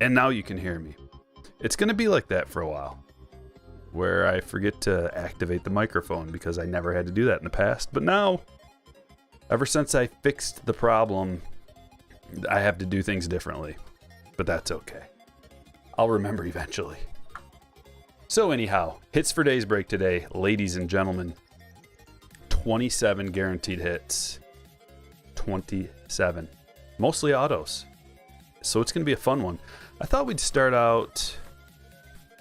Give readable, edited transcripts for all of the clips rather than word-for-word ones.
And now you can hear me. It's going to be like that for a while, where I forget to activate the microphone because I never had to do that in the past. But now, ever since I fixed the problem, I have to do things differently. But that's okay. I'll remember eventually. So anyhow, hits for days break today, ladies and gentlemen. 27 guaranteed hits. 27. Mostly autos. So it's going to be a fun one. I thought we'd start out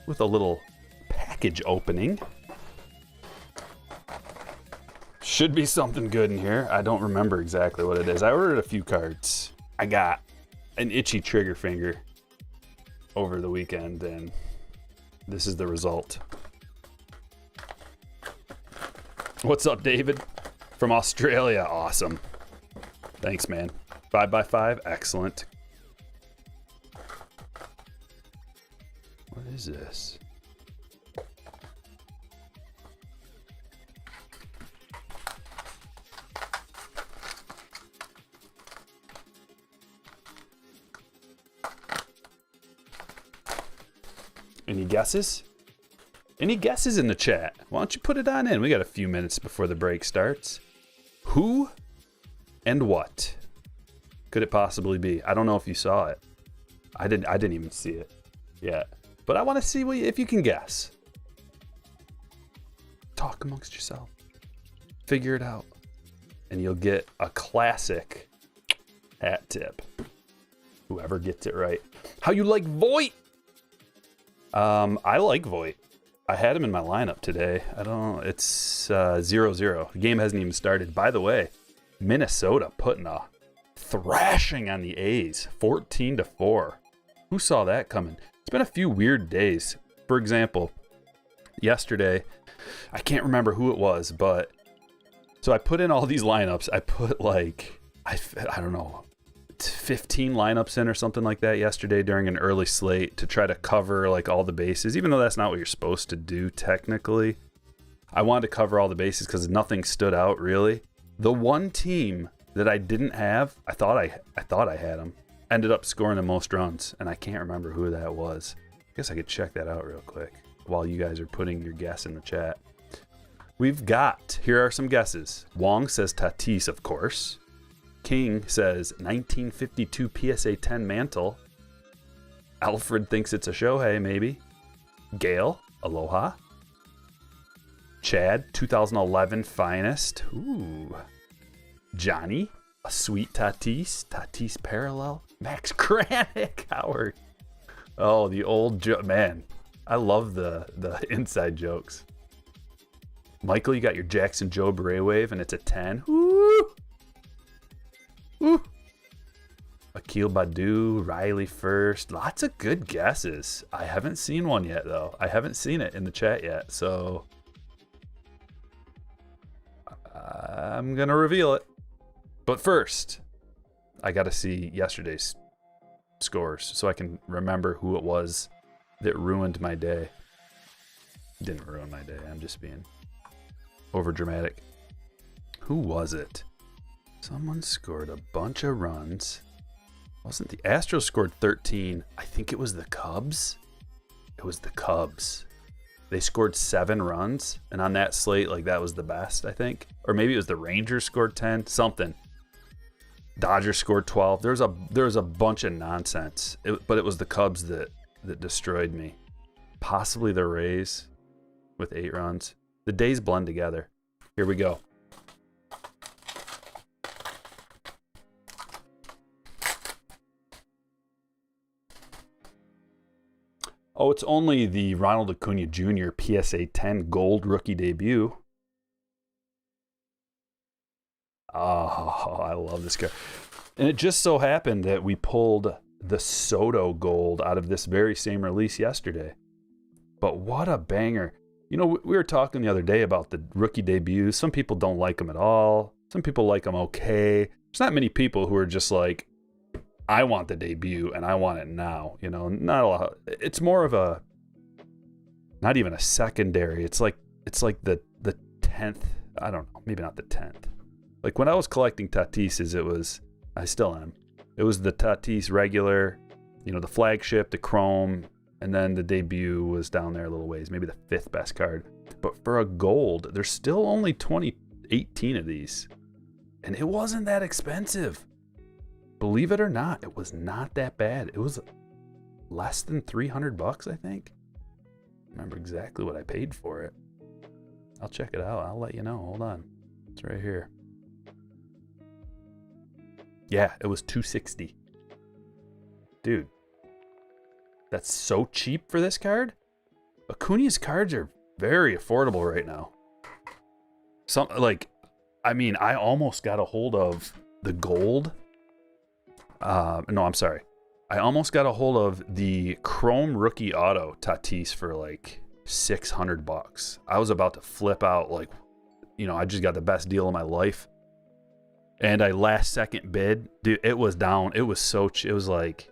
with a little package opening. Should be something good in here. I don't remember exactly what it is. I ordered a few cards. I got an itchy trigger finger over the weekend, and this is the result. What's up, David? From Australia. Awesome. Thanks, man. 5x5. Excellent. What is this? Any guesses? Any guesses in the chat? Why don't you put it on in? We got a few minutes before the break starts. Who and what could it possibly be? I don't know if you saw it. I didn't even see it yet. But I want to see if you can guess. Talk amongst yourself. Figure it out. And you'll get a classic hat tip. Whoever gets it right. How you like Voight? I like Voight. I had him in my lineup today. I don't know. It's 0-0. The game hasn't even started. By the way, Minnesota putting a thrashing on the A's. 14-4. Who saw that coming? It's been a few weird days. For example, yesterday, I can't remember who it was, but so I put in all these lineups. I put like, I don't know, 15 lineups in or something like that yesterday during an early slate to try to cover like all the bases, even though that's not what you're supposed to do technically. I wanted to cover all the bases because nothing stood out really. The one team that I didn't have, I thought I had them. Ended up scoring the most runs, and I can't remember who that was. I guess I could check that out real quick while you guys are putting your guess in the chat. We've got, here are some guesses. Wong says Tatis, of course. King says 1952 PSA 10 mantle. Alfred thinks it's a Shohei, maybe. Gail, Aloha. Chad, 2011 finest. Ooh. Johnny, a sweet Tatis parallel. Max Kranick, Howard. Oh, the old man. I love the inside jokes. Michael, you got your Jackson Joe Beret wave, and it's a 10. Woo! Woo! Akil Badu, Riley first. Lots of good guesses. I haven't seen one yet, though. I haven't seen it in the chat yet, so I'm going to reveal it. But first, I got to see yesterday's scores so I can remember who it was that ruined my day. Didn't ruin my day. I'm just being over dramatic. Who was it? Someone scored a bunch of runs. Wasn't the Astros scored 13? I think it was the Cubs. It was the Cubs. They scored 7 runs, and on that slate, like that was the best, I think. Or maybe it was the Rangers scored 10, something. Dodgers scored 12. There was a bunch of nonsense, but it was the Cubs that destroyed me. Possibly the Rays with 8 runs. The days blend together. Here we go. Oh, it's only the Ronald Acuna Jr. PSA 10 Gold rookie debut. Oh, I love this guy. And it just so happened that we pulled the Soto Gold out of this very same release yesterday. But what a banger. You know, we were talking the other day about the rookie debuts. Some people don't like them at all. Some people like them okay. There's not many people who are just like, I want the debut and I want it now. You know, not a lot. It's more of a, not even a secondary. It's like the 10th. I don't know. Maybe not the 10th. Like when I was collecting Tatises, it was, I still am. It was the Tatis regular, you know, the flagship, the chrome, and then the debut was down there a little ways, maybe the 5th best card. But for a gold, there's still only 18 of these. And it wasn't that expensive. Believe it or not, it was not that bad. It was less than $300, I think. I remember exactly what I paid for it. I'll check it out. I'll let you know. Hold on. It's right here. Yeah, it was $260. Dude, that's so cheap for this card. Acuna's cards are very affordable right now. I almost got a hold of the gold. No, I'm sorry. I almost got a hold of the Chrome Rookie Auto Tatis for like $600. I was about to flip out, like, you know, I just got the best deal of my life. And I last second bid, dude, it was down. It was so cheap. It was like,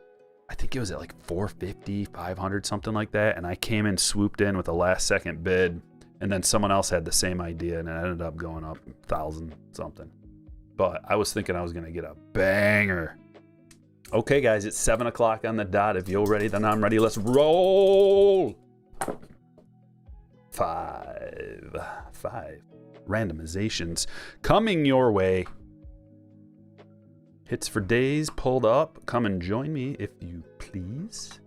I think it was at like $450, $500, something like that. And I came in, swooped in with a last second bid. And then someone else had the same idea and it ended up going up 1,000 something. But I was thinking I was going to get a banger. Okay, guys, it's 7 o'clock on the dot. If you're ready, then I'm ready. Let's roll. 5 randomizations coming your way. Hits for days pulled up. Come and join me if you please.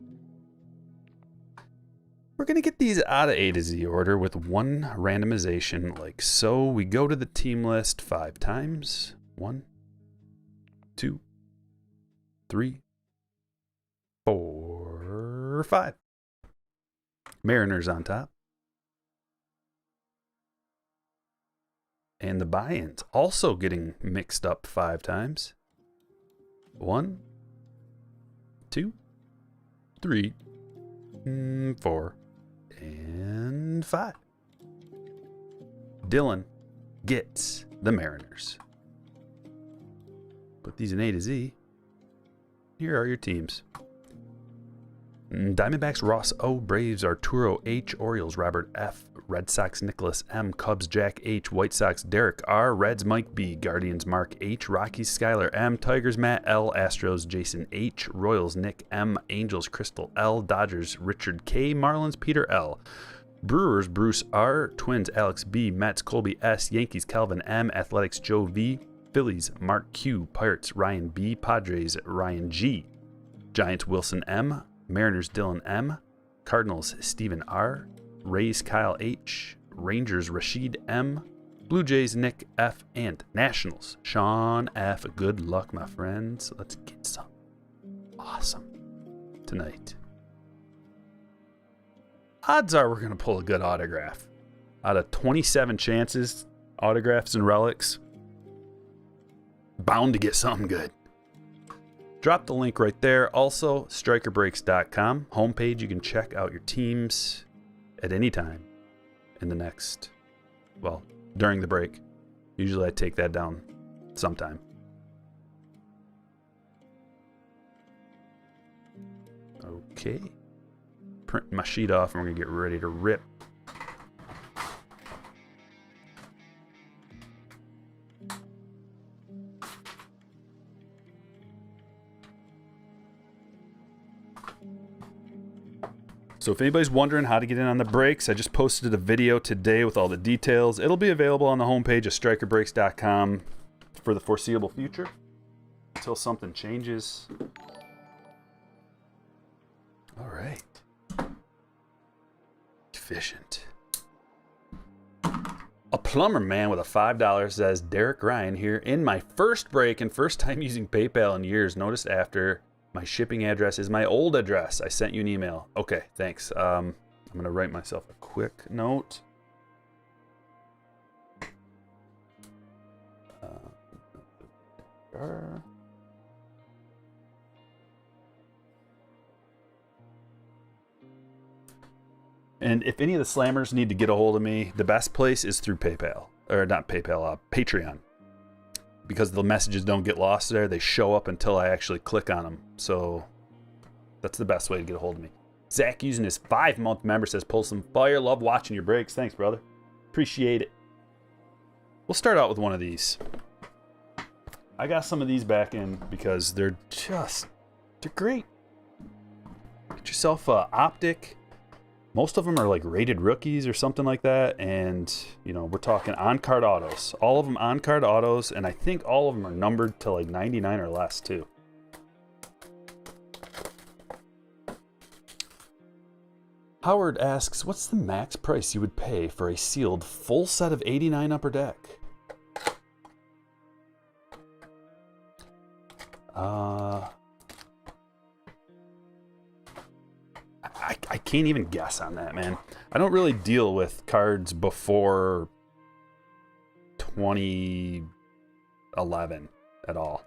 We're going to get these out of A to Z order with one randomization like so. We go to the team list 5 times. 1, 2, 3, 4, 5. Mariners on top. And the buy-ins also getting mixed up 5 times. 1, 2, 3, 4, and 5. Dylan gets the Mariners. Put these in A to Z. Here are your teams. Diamondbacks Ross O, Braves Arturo H, Orioles Robert F, Red Sox Nicholas M, Cubs Jack H, White Sox Derek R, Reds Mike B, Guardians Mark H, Rockies Skylar M, Tigers Matt L, Astros Jason H, Royals Nick M, Angels Crystal L, Dodgers Richard K, Marlins Peter L, Brewers Bruce R, Twins Alex B, Mets Colby S, Yankees Calvin M, Athletics Joe V, Phillies Mark Q, Pirates Ryan B, Padres Ryan G, Giants Wilson M, Mariners Dylan M, Cardinals Stephen R, Rays Kyle H, Rangers Rashid M, Blue Jays Nick F, and Nationals Sean F. Good luck, my friends. Let's get some awesome tonight. Odds are we're going to pull a good autograph. Out of 27 chances, autographs and relics, bound to get something good. Drop the link right there. Also, strikerbreaks.com. Homepage, you can check out your teams at any time in the next, well, during the break. Usually I take that down sometime. Okay. Print my sheet off and we're going to get ready to rip. So if anybody's wondering how to get in on the breaks, I just posted a video today with all the details. It'll be available on the homepage of strikerbreaks.com for the foreseeable future until something changes. All right. Efficient. A plumber man with a $5 says, Derek Ryan here. In my first break and first time using PayPal in years, noticed after my shipping address is my old address. I sent you an email. Okay, thanks. I'm going to write myself a quick note. And if any of the slammers need to get a hold of me, the best place is through PayPal. Or not PayPal, Patreon. because the messages don't get lost there, they show up until I actually click on them. So that's the best way to get a hold of me. Zach using his 5-month member says, pull some fire. Love watching your breaks. Thanks, brother. Appreciate it. We'll start out with one of these. I got some of these back in because they're great. Get yourself a Optic. Most of them are like rated rookies or something like that. And, you know, we're talking on-card autos. All of them on-card autos. And I think all of them are numbered to like 99 or less too. Howard asks, what's the max price you would pay for a sealed full set of 89 Upper Deck? I can't even guess on that, man. I don't really deal with cards before 2011 at all.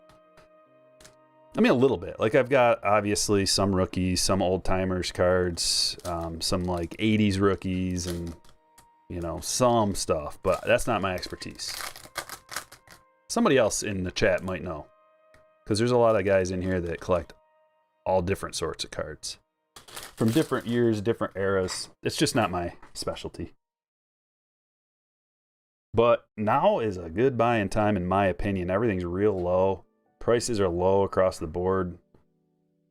I mean, a little bit. Like, I've got, obviously, some rookies, some old-timers cards, some, like, 80s rookies, and, you know, some stuff. But that's not my expertise. Somebody else in the chat might know. Because there's a lot of guys in here that collect all different sorts of cards. From different years, different eras. It's just not my specialty. But now is a good buying time, in my opinion. Everything's real low. Prices are low across the board.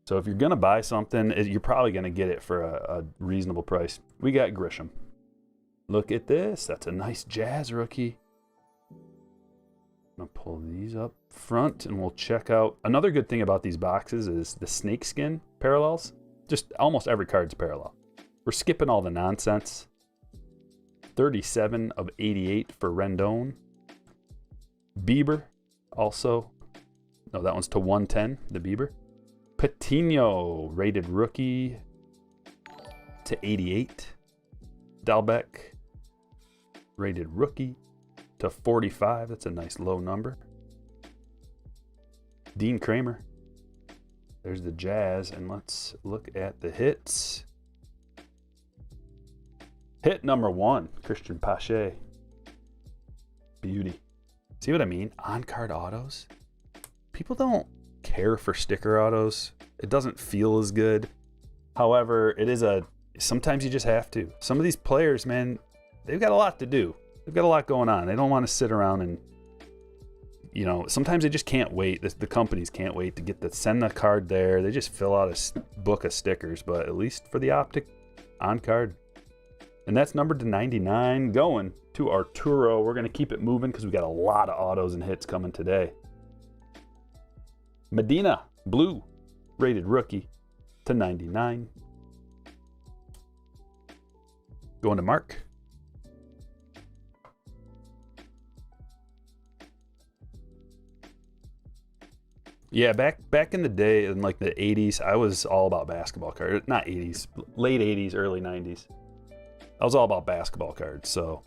So if you're going to buy something, you're probably going to get it for a reasonable price. We got Grisham. Look at this. That's a nice Jazz rookie. I'm going to pull these up front and we'll check out. Another good thing about these boxes is the snakeskin parallels. Just almost every card's parallel. We're skipping all the nonsense. 37 of 88 for Rendon. Bieber also. No, that one's to 110, the Bieber. Patino, rated rookie to 88. Dalbec, rated rookie to 45. That's a nice low number. Dean Kramer. There's the Jazz, and let's look at the hits. Hit number 1, Christian Pache. Beauty. See what I mean? On-card autos. People don't care for sticker autos. It doesn't feel as good. However, it is sometimes you just have to. Some of these players, man, they've got a lot to do. They've got a lot going on. They don't want to sit around and, you know, sometimes they just can't wait. The companies can't wait to send the card there. They just fill out a book of stickers, but at least for the Optic on card. And that's numbered to 99. Going to Arturo. We're going to keep it moving because we got a lot of autos and hits coming today. Medina, blue, rated rookie to 99. Going to Mark. Yeah, back in the day, in like the 80s, I was all about basketball cards. Not 80s, late 80s, early 90s. I was all about basketball cards, so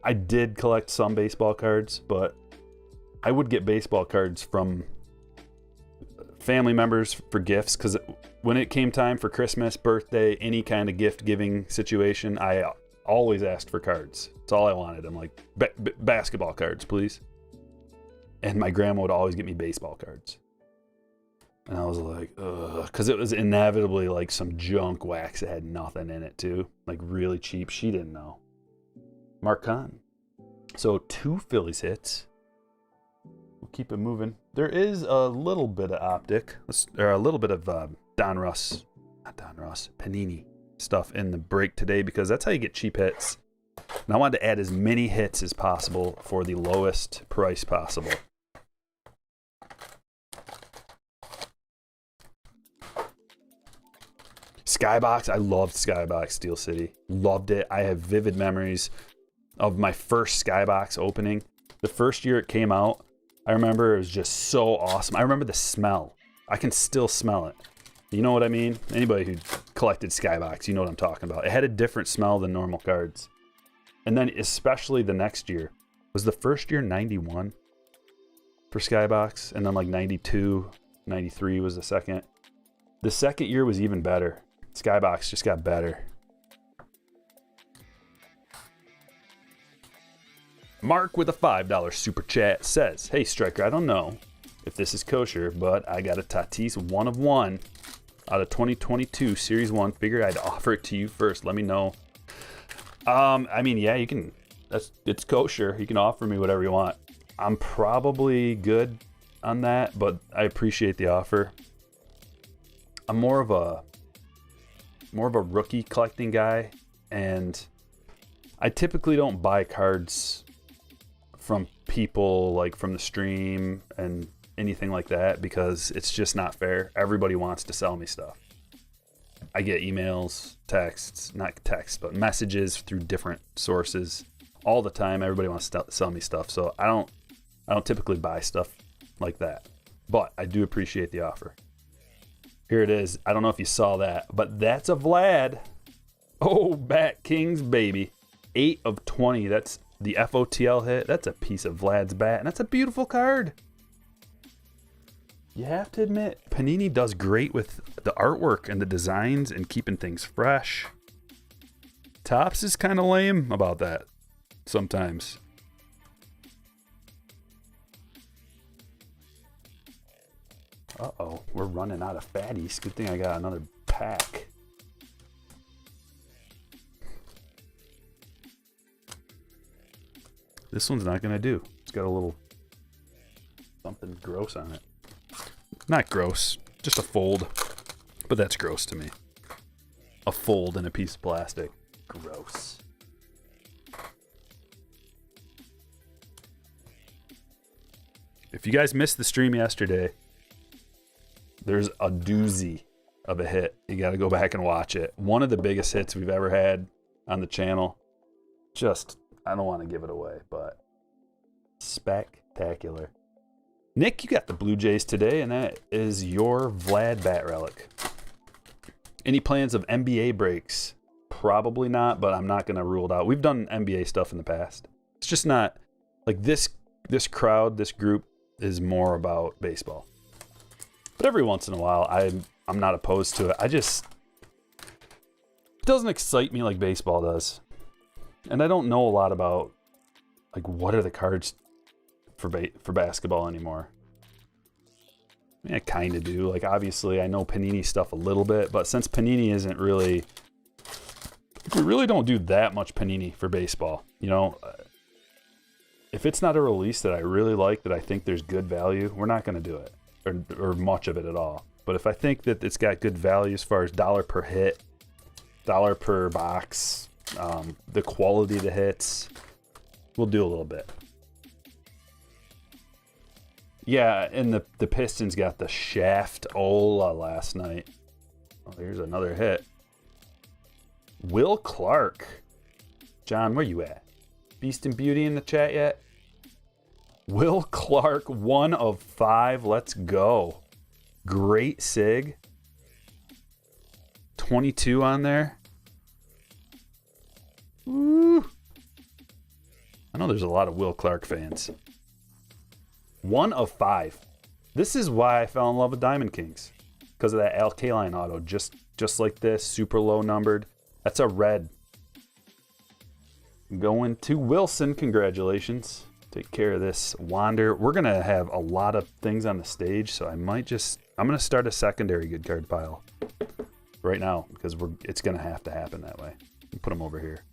I did collect some baseball cards, but I would get baseball cards from family members for gifts, because when it came time for Christmas, birthday, any kind of gift giving situation, I always asked for cards. That's all I wanted. I'm like, basketball cards, please. And my grandma would always get me baseball cards. And I was like, ugh, because it was inevitably like some junk wax that had nothing in it too. Like really cheap. She didn't know. Mark Kahn. So 2 Phillies hits. We'll keep it moving. There is a little bit of Optic, or a little bit of Panini stuff in the break today, because that's how you get cheap hits. And I wanted to add as many hits as possible for the lowest price possible. Skybox, I loved Skybox Steel City. Loved it. I have vivid memories of my first Skybox opening. The first year it came out, I remember it was just so awesome. I remember the smell. I can still smell it. You know what I mean? Anybody who collected Skybox, you know what I'm talking about. It had a different smell than normal cards. And then especially the next year. Was the first year 91 for Skybox? And then like 92, 93 was the second. The second year was even better. Skybox just got better. Mark with a $5 super chat says, hey, Striker, I don't know if this is kosher, but I got a Tatis 1 of 1 out of 2022 Series 1. Figured I'd offer it to you first. Let me know. I mean, yeah, you can. It's kosher. You can offer me whatever you want. I'm probably good on that, but I appreciate the offer. I'm more of a rookie collecting guy, and I typically don't buy cards from people like from the stream and anything like that because it's just not fair. Everybody wants to sell me stuff. I get emails, texts, not texts, but messages through different sources all the time. Everybody wants to sell me stuff, so I don't typically buy stuff like that. But I do appreciate the offer. Here it is. I don't know if you saw that, but that's a Vlad. Oh, Bat Kings, baby. 8 of 20. That's the FOTL hit. That's a piece of Vlad's bat, and that's a beautiful card. You have to admit, Panini does great with the artwork and the designs and keeping things fresh. Topps is kind of lame about that sometimes. Uh-oh, we're running out of fatties. Good thing I got another pack. This one's not gonna do. It's got a little something gross on it. Not gross, just a fold. But that's gross to me. A fold in a piece of plastic. Gross. If you guys missed the stream yesterday, there's a doozy of a hit. You gotta go back and watch it. One of the biggest hits we've ever had on the channel. Just, I don't want to give it away, but spectacular. Nick, you got the Blue Jays today, and that is your Vlad Bat Relic. Any plans of NBA breaks? Probably not, but I'm not going to rule it out. We've done NBA stuff in the past. It's just not, like this crowd, this group is more about baseball. But every once in a while, I'm not opposed to it. It doesn't excite me like baseball does. And I don't know a lot about, like, what are the cards for basketball anymore. I mean, I kind of do. Like, obviously, I know Panini stuff a little bit, but since Panini isn't really... We really don't do that much Panini for baseball. You know, if it's not a release that I really like, that I think there's good value, we're not going to do it. Or much of it at all. But if I think that it's got good value as far as dollar per hit, dollar per box, the quality of the hits, we'll do a little bit. Yeah, and the Pistons got the Shaft-Ola last night. Oh, here's another hit. Will Clark. John, where you at? Beast and Beauty in the chat yet? Will Clark, 1 of 5. Let's go. Great sig. 22 on there. Woo. I know there's a lot of Will Clark fans. 1 of 5. This is why I fell in love with Diamond Kings. Because of that Al Kaline auto. Just like this. Super low numbered. That's a red. Going to Wilson. Congratulations. Take care of this Wander. We're going to have a lot of things on the stage. So I'm going to start a secondary good card pile. Right now. Because it's going to have to happen that way. Put them over here.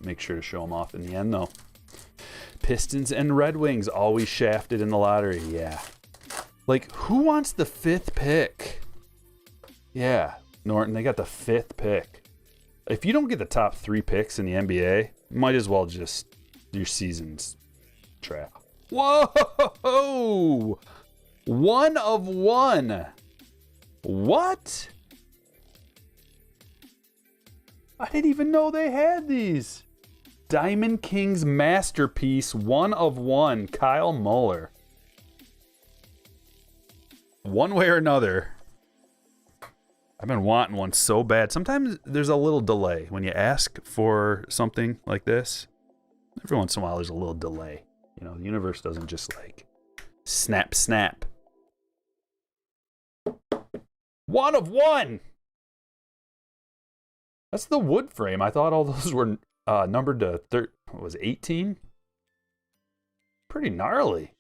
Make sure to show them off in the end though. Pistons and Red Wings always shafted in the lottery. Yeah. Like, who wants the 5th pick? Yeah, Norton, they got the 5th pick. If you don't get the top 3 picks in the NBA, might as well just, your season's trap. Whoa! 1 of 1. What? I didn't even know they had these. Diamond Kings Masterpiece, 1 of 1, Kyle Muller. One way or another, I've been wanting one so bad. Sometimes there's a little delay when you ask for something like this. Every once in a while, there's a little delay. You know, the universe doesn't just like snap, snap. 1 of 1. That's the wood frame. I thought all those were numbered to what was it, 18? Pretty gnarly.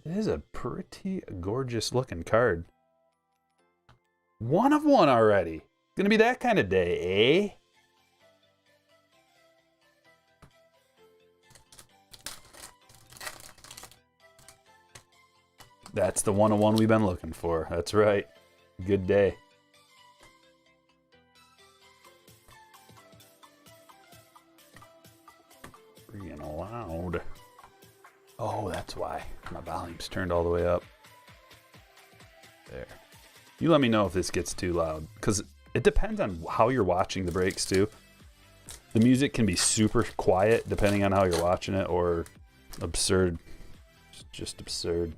It is a pretty gorgeous looking card. 1 of 1 already. Gonna be that kind of day, eh? That's the 1 of 1 we've been looking for. That's right. Good day. Freaking loud. Oh, that's why. My volume's turned all the way up. There. You let me know if this gets too loud, because it depends on how you're watching the breaks too. The music can be super quiet depending on how you're watching it, or absurd. It's just absurd.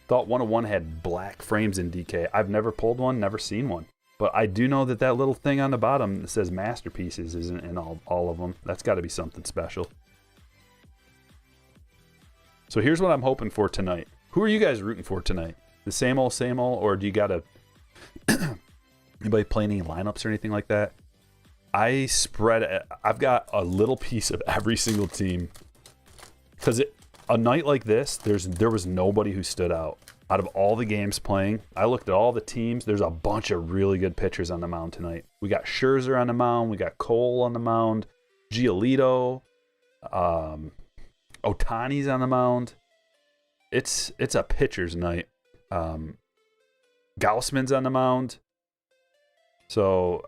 Thought 1 of 1 had black frames in DK. I've never pulled one, never seen one. But I do know that that little thing on the bottom that says masterpieces isn't in all of them. That's got to be something special. So here's what I'm hoping for tonight. Who are you guys rooting for tonight? The same old, or do you got to... Anybody play any lineups or anything like that? I've got a little piece of every single team. Because a night like this, there was nobody who stood out. Out of all the games playing, I looked at all the teams. There's a bunch of really good pitchers on the mound tonight. We got Scherzer on the mound. We got Cole on the mound. Giolito. Ohtani's on the mound. It's a pitcher's night. Gaussman's on the mound. So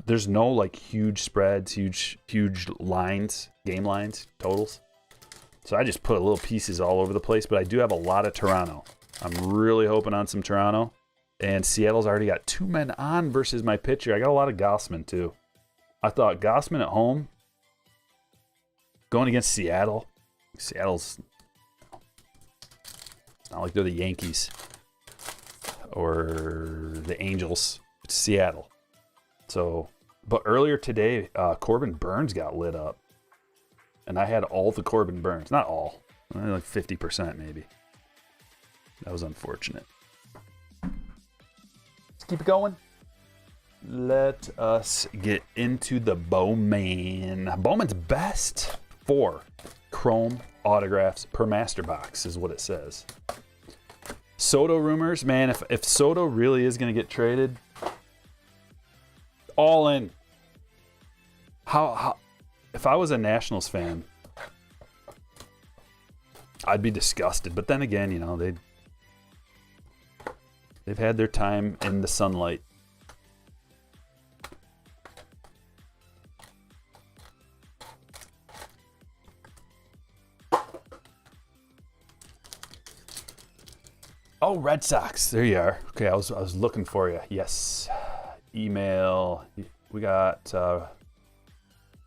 there's no like huge spreads, huge lines, game lines, totals. So I just put little pieces all over the place, but I do have a lot of Toronto. I'm really hoping on some Toronto. And Seattle's already got 2 men on versus my pitcher. I got a lot of Gaussman too. I thought Gaussman at home, going against Seattle. Seattle's, it's not like they're the Yankees or the Angels. It's Seattle. So, but earlier today, Corbin Burns got lit up. And I had all the Corbin Burns. Not all. Like 50% maybe. That was unfortunate. Let's keep it going. Let us get into the Bowman. Bowman's best 4 chrome autographs per master box is what it says. Soto rumors. Man, if Soto really is going to get traded, all in. How if I was a Nationals fan, I'd be disgusted. But then again, you know, they've had their time in the sunlight. Oh, Red Sox. There you are. Okay, I was looking for you. Yes. Email. We got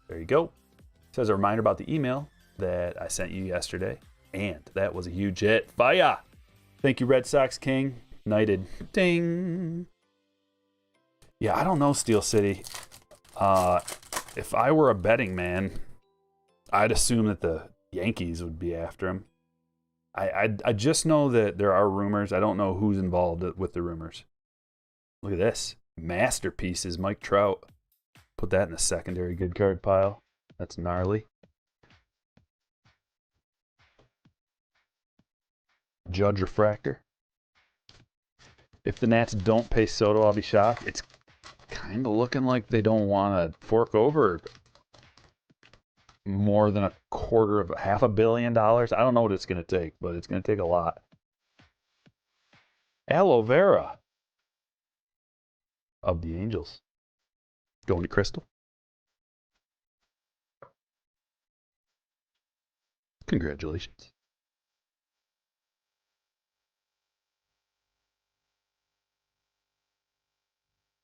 there you go. It says a reminder about the email that I sent you yesterday. And that was a huge hit. Fire! Thank you, Red Sox King. Knighted. Ding. Yeah, I don't know, Steel City. If I were a betting man, I'd assume that the Yankees would be after him. I just know that there are rumors. I don't know who's involved with the rumors. Look at this. Masterpieces, Mike Trout. Put that in the secondary good card pile. That's gnarly. Judge Refractor. If the Nats don't pay Soto, I'll be shocked. It's kind of looking like they don't want to fork over more than $500 million. I don't know what it's going to take, but it's going to take a lot. Aloe Vera of the Angels. Going to Crystal. Congratulations.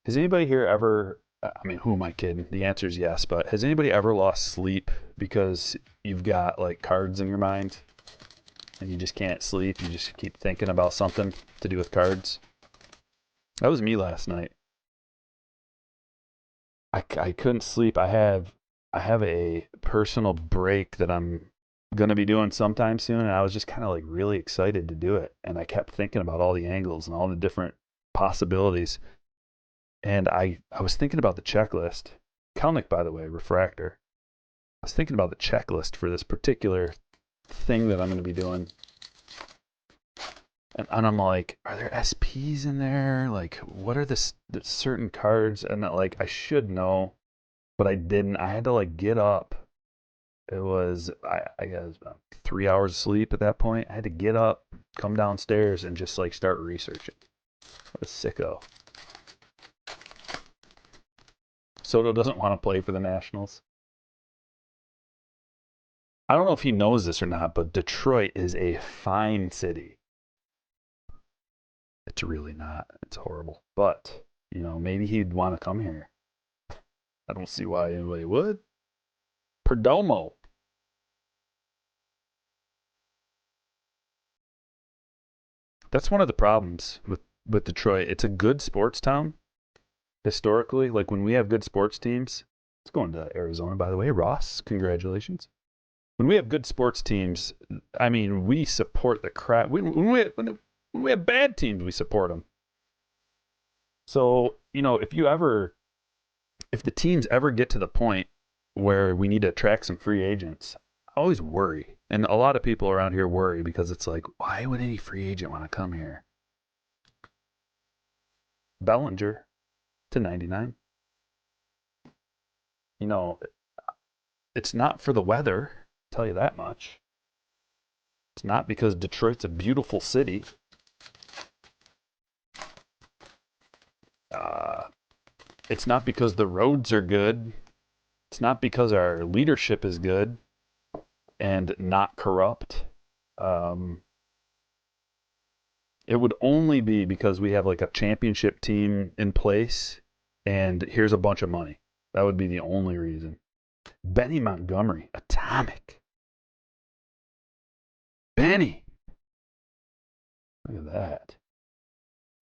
Has anybody here ever, I mean, who am I kidding? The answer is yes, but has anybody ever lost sleep because you've got like cards in your mind and you just can't sleep? You just keep thinking about something to do with cards? That was me last night. I couldn't sleep. I have a personal break that I'm going to be doing sometime soon, and I was just kind of like really excited to do it. And I kept thinking about all the angles and all the different possibilities. And I was thinking about the checklist Kalnick, by the way, refractor. I was thinking about the checklist for this particular thing that I'm going to be doing. And I'm like, are there SPs in there? Like, what are the certain cards? And like, I should know, but I didn't. I had to like get up. It was, I guess, about 3 hours of sleep at that point. I had to get up, come downstairs, and just like start researching. What a sicko. Soto doesn't want to play for the Nationals. I don't know if he knows this or not, but Detroit is a fine city. It's really not. It's horrible. But, you know, maybe he'd want to come here. I don't see why anybody would. Perdomo. That's one of the problems with Detroit. It's a good sports town. Historically, like when we have good sports teams, it's going to Arizona, by the way. Ross, congratulations. When we have good sports teams, I mean, we support the crap. When we have bad teams, we support them. So, you know, if the teams ever get to the point where we need to attract some free agents, I always worry. And a lot of people around here worry because it's like, why would any free agent want to come here? Bellinger to 99. You know, it's not for the weather, I'll tell you that much. It's not because Detroit's a beautiful city. It's not because the roads are good. It's not because our leadership is good and not corrupt. It would only be because we have like a championship team in place and here's a bunch of money. That would be the only reason. Benny Montgomery, Atomic. Benny. Look at that.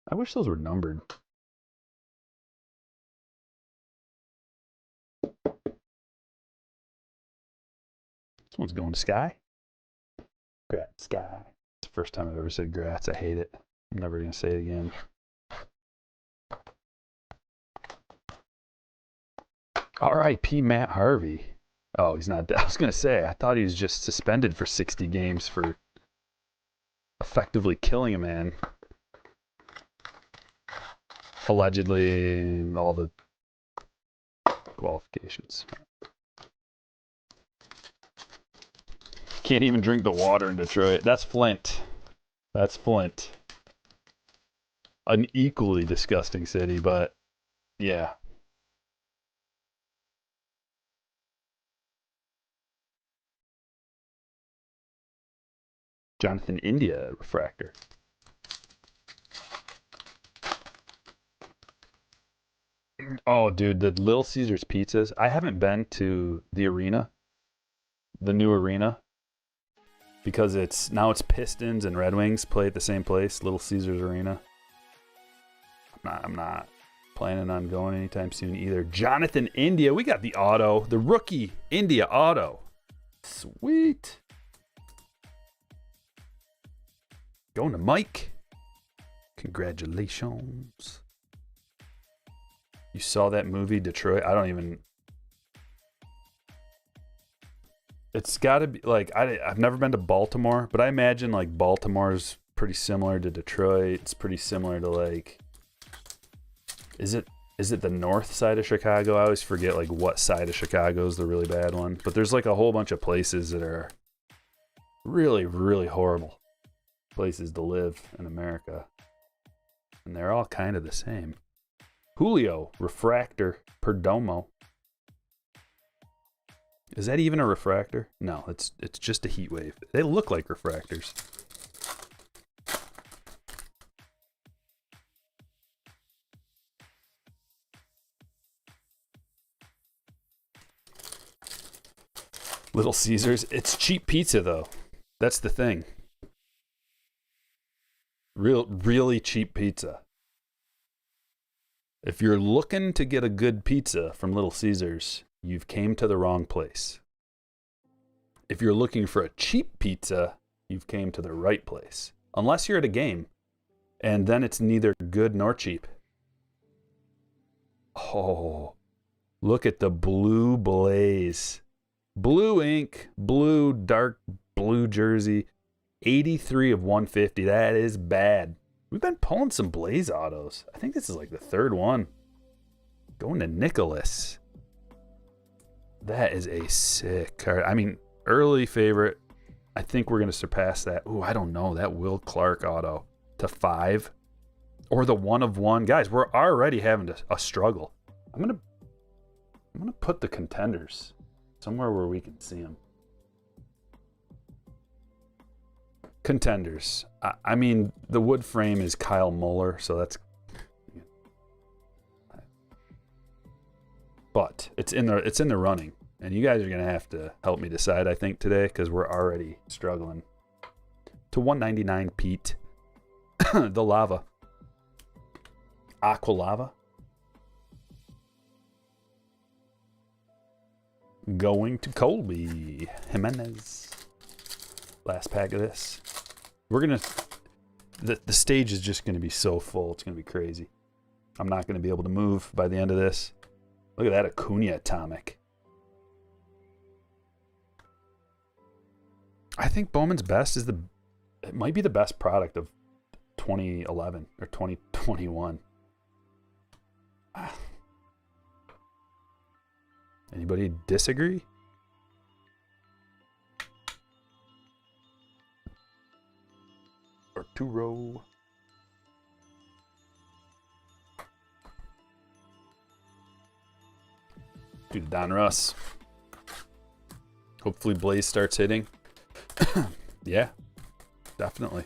I wish those were numbered. This one's going to Sky. Grats, Sky. It's the first time I've ever said grats. I hate it. I'm never going to say it again. R.I.P. Matt Harvey. Oh, he's not. I was going to say, I thought he was just suspended for 60 games for effectively killing a man. Allegedly, all the qualifications. Can't even drink the water in Detroit. That's Flint. That's Flint. An equally disgusting city, but yeah. Jonathan India refractor. Oh, dude, the Little Caesars pizzas. I haven't been to the arena, the new arena, because it's Pistons and Red Wings play at the same place, Little Caesars Arena. I'm not planning on going anytime soon either. Jonathan India, we got the auto, the rookie India auto. Sweet. Going to Mike. Congratulations. You saw that movie, Detroit? It's got to be, like, I've never been to Baltimore, but I imagine, like, Baltimore's pretty similar to Detroit. It's pretty similar to, like, is it the north side of Chicago? I always forget, like, what side of Chicago is the really bad one. But there's, like, a whole bunch of places that are really, really horrible places to live in America. And they're all kind of the same. Julio, refractor, Perdomo. Is that even a refractor? No, it's just a heat wave. They look like refractors. Little Caesars. It's cheap pizza though. That's the thing. Really cheap pizza. If you're looking to get a good pizza from Little Caesars, you've came to the wrong place. If you're looking for a cheap pizza, you've came to the right place. Unless you're at a game, and then it's neither good nor cheap. Oh, Look at the blue blaze. Blue ink, blue, dark blue jersey. 83 of 150. That is bad. We've been pulling some Blaze autos. I think this is like the third one. Going to Nicholas. That is a sick card. I mean, early favorite. I think we're going to surpass that. Ooh, I don't know. That Will Clark auto to 5. Or the 1 of 1. Guys, we're already having a struggle. I'm gonna put the contenders somewhere where we can see them. Contenders. I mean, the wood frame is Kyle Muller, so that's. But it's in the running, and you guys are gonna have to help me decide. I think today because we're already struggling. To 199, Pete. The lava. Aqua lava. Going to Colby Jimenez. Last pack of this. We're gonna. The stage is just gonna be so full. It's gonna be crazy. I'm not gonna be able to move by the end of this. Look at that Acuna atomic. I think Bowman's Best is it might be the best product of 2011 or 2021. Anybody disagree? Arturo. Dude, Don Russ. Hopefully Blaze starts hitting. Yeah, definitely.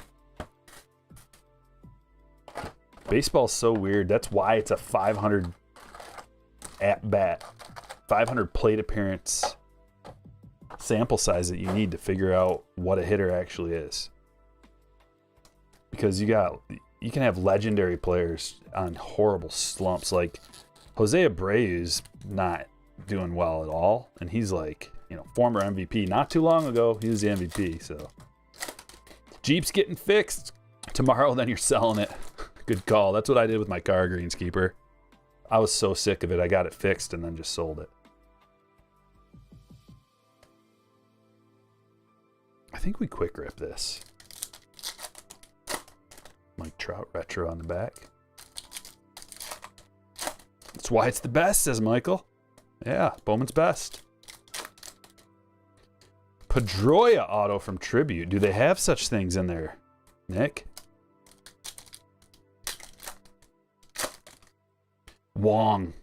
Baseball's so weird. That's why it's a 500 at bat, 500 plate appearance sample size that you need to figure out what a hitter actually is. Because you can have legendary players on horrible slumps. Like Jose Abreu's not doing well at all, and he's like, former MVP. Not too long ago, he was the MVP. So Jeep's getting fixed tomorrow. Then you're selling it. Good call. That's what I did with my car, Greenskeeper. I was so sick of it. I got it fixed and then just sold it. I think we quick rip this. Mike Trout retro on the back. That's why it's the best, says Michael. Yeah, Bowman's Best. Pedroia auto from Tribute. Do they have such things in there, Nick? Wong,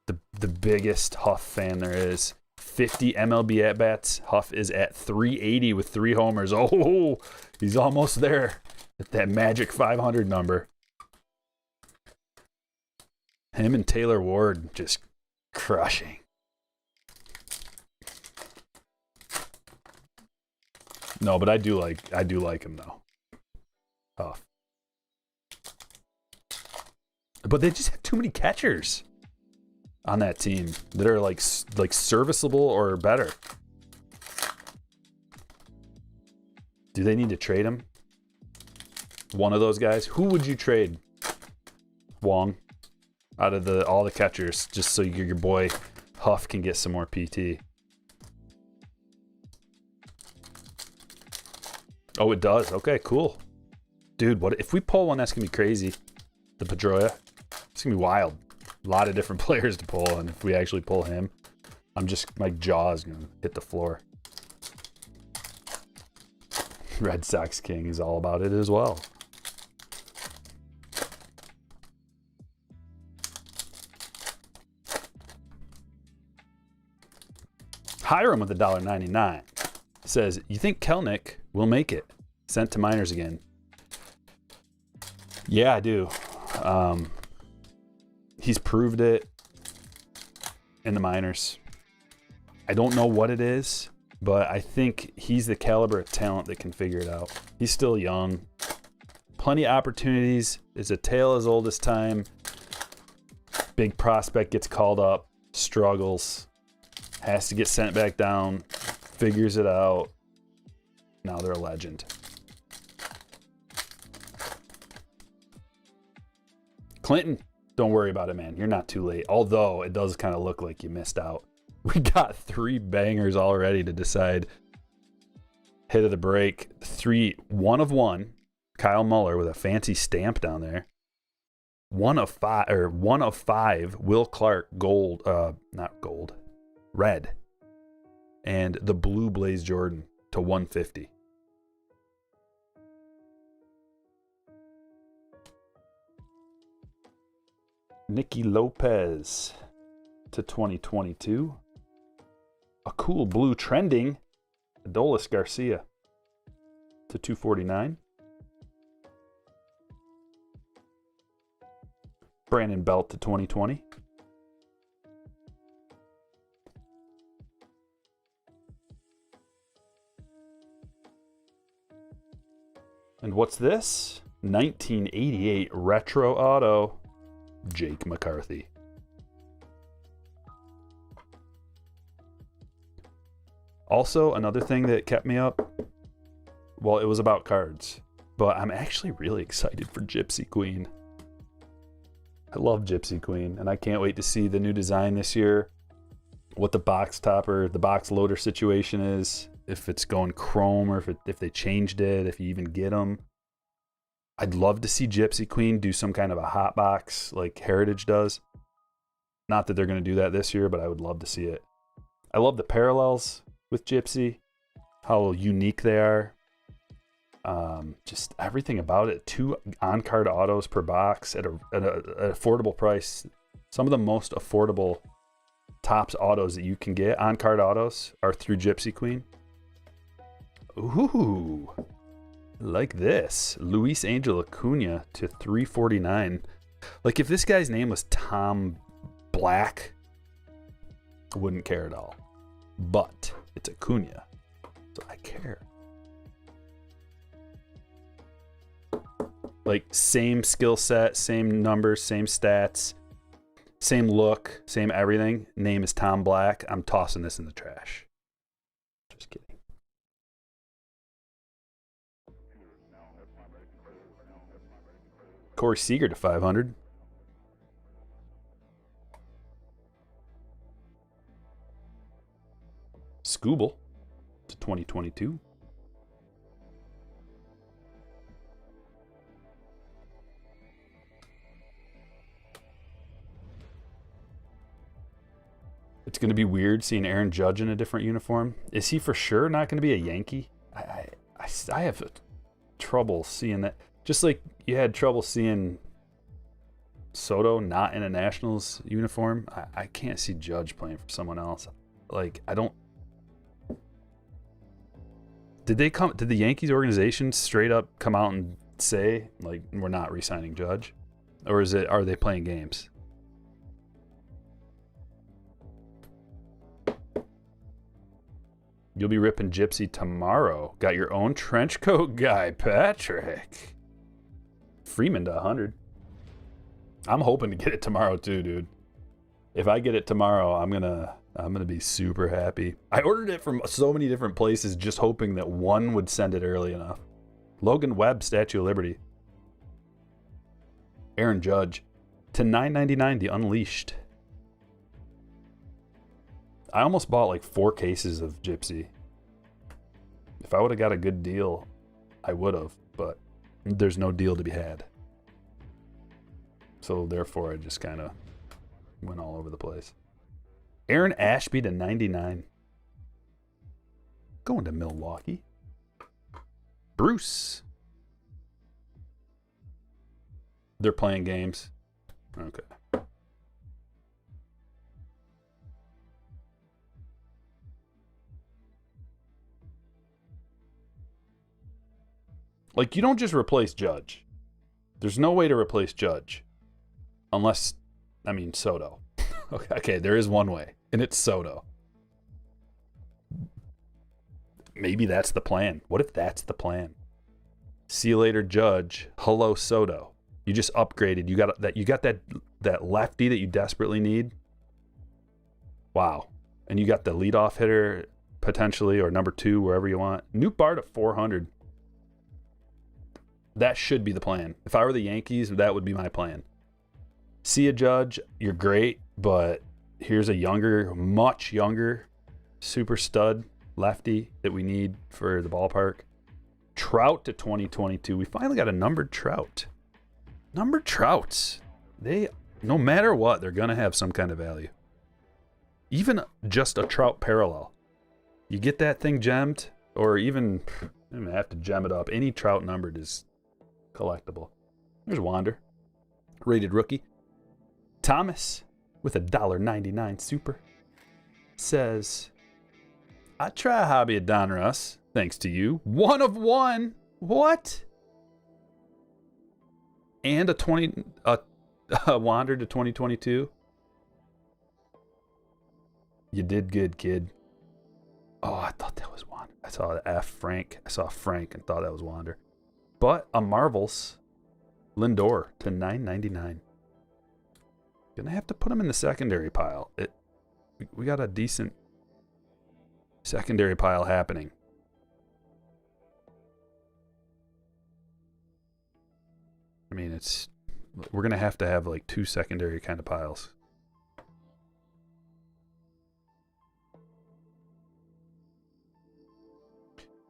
the biggest Huff fan there is. 50 MLB at-bats. Huff is at 380 with 3 homers. Oh, he's almost there at that magic 500 number. Him and Taylor Ward just crushing. No, but I do like him though. Huff. But they just have too many catchers on that team that are like serviceable or better. Do they need to trade him? One of those guys? Who would you trade? Wong. Out of all the catchers, just so your boy Huff can get some more PT. Oh, it does. Okay, cool. Dude, what if we pull one? That's gonna be crazy. The Pedroia. It's gonna be wild. A lot of different players to pull, and if we actually pull him, my jaw is gonna hit the floor. Red Sox King is all about it as well. Hiram with $1.99 says, "You think Kelnick will make it? Sent to minors again." Yeah, I do. He's proved it in the minors. I don't know what it is, but I think he's the caliber of talent that can figure it out. He's still young. Plenty of opportunities. It's a tale as old as time. Big prospect gets called up, struggles, has to get sent back down, figures it out. Now they're a legend. Clinton, Don't worry about it, man. You're not too late. Although it does kind of look like you missed out. We got 3 bangers already to decide. Hit of the break. 1 of 1. Kyle Muller with a fancy stamp down there. 1 of 5. Will Clark gold, not gold, red. And the blue Blaze Jordan to 150. Nicky Lopez to 2022. A cool blue trending Adolis Garcia to 249. Brandon Belt to 2020. And what's this? 1988 retro auto, Jake McCarthy. Also, another thing that kept me up, well, it was about cards, but I'm actually really excited for Gypsy Queen. I love Gypsy Queen, and I can't wait to see the new design this year, what the box topper, the box loader situation is, if it's going chrome or if they changed it, if you even get them. I'd love to see Gypsy Queen do some kind of a hot box like Heritage does. Not that they're going to do that this year, but I would love to see it. I love the parallels with Gypsy, how unique they are. Just everything about it. 2 on-card autos per box at an affordable price. Some of the most affordable Topps autos that you can get, on-card autos, are through Gypsy Queen. Ooh, like this. Luis Angel Acuna to 349. Like, if this guy's name was Tom Black, I wouldn't care at all. But it's Acuna, so I care. Like, same skill set, same numbers, same stats, same look, same everything. Name is Tom Black. I'm tossing this in the trash. Just kidding. Corey Seager to 500. Scooble to 2022. It's going to be weird seeing Aaron Judge in a different uniform. Is he for sure not going to be a Yankee? I have trouble seeing that. Just like you had trouble seeing Soto not in a Nationals uniform, I can't see Judge playing for someone else. Like, I don't. Did the Yankees organization straight up come out and say, like, we're not re-signing Judge? Or are they playing games? You'll be ripping Gypsy tomorrow. Got your own trench coat guy, Patrick. Freeman to 100. I'm hoping to get it tomorrow too, dude. If I get it tomorrow, I'm gonna be super happy. I ordered it from so many different places, just hoping that one would send it early enough. Logan Webb, Statue of Liberty. Aaron Judge to $9.99, the Unleashed. I almost bought like 4 cases of Gypsy. If I would have got a good deal, I would have, but there's no deal to be had. So therefore, I just kind of went all over the place. Aaron Ashby to 99. Going to Milwaukee. Bruce. They're playing games. Okay. Like, you don't just replace Judge. There's no way to replace Judge. Unless, Soto. Okay, there is one way, and it's Soto. Maybe that's the plan. What if that's the plan? See you later, Judge. Hello, Soto. You just upgraded. You got that lefty that you desperately need. Wow. And you got the leadoff hitter potentially, or number 2, wherever you want. Nuke Bar to 400. That should be the plan. If I were the Yankees, that would be my plan. See a Judge, you're great, but here's a younger, much younger, super stud lefty that we need for the ballpark. Trout to 2022. We finally got a numbered Trout. Numbered Trouts. They, no matter what, they're going to have some kind of value. Even just a Trout parallel. You get that thing gemmed, or even, I don't have to gem it up. Any Trout numbered is collectible. There's Wander. Rated rookie. Thomas with a $1.99 super says, I try a hobby at Donruss, thanks to you. 1 of 1. What? And a Wander to 2022. You did good, kid. Oh, I thought that was Wander. I saw Frank. I saw Frank and thought that was Wander. But a Marvels Lindor to $9.99. Gonna have to put him in the secondary pile. We got a decent secondary pile happening. I mean, we're gonna have to have like 2 secondary kind of piles.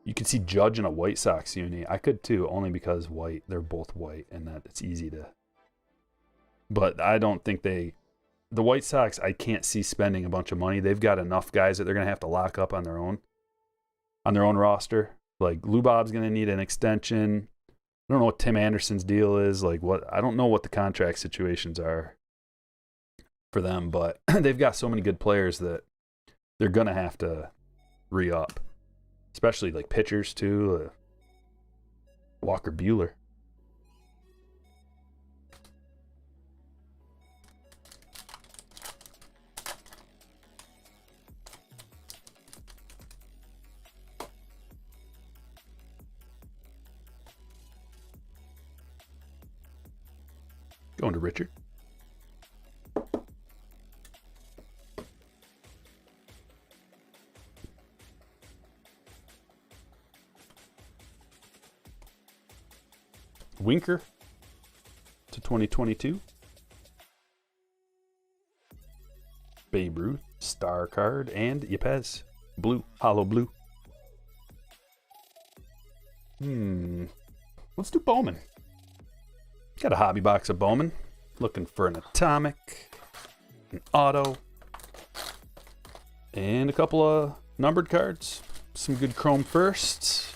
You could see Judge in a White Sox uni. I could too, only because they're both white, and that it's easy to. But I don't think the White Sox, I can't see spending a bunch of money. They've got enough guys that they're gonna have to lock up on their own roster. Like Lubob's gonna need an extension. I don't know what Tim Anderson's deal is. I don't know what the contract situations are for them, but they've got so many good players that they're gonna have to re-up. Especially like pitchers too. Walker Buehler. Going to Richard. Winker to 2022. Babe Ruth, star card, and Yepez, blue, hollow blue. Let's do Bowman. Got a hobby box of Bowman. Looking for an atomic, an auto, and a couple of numbered cards. Some good chrome firsts.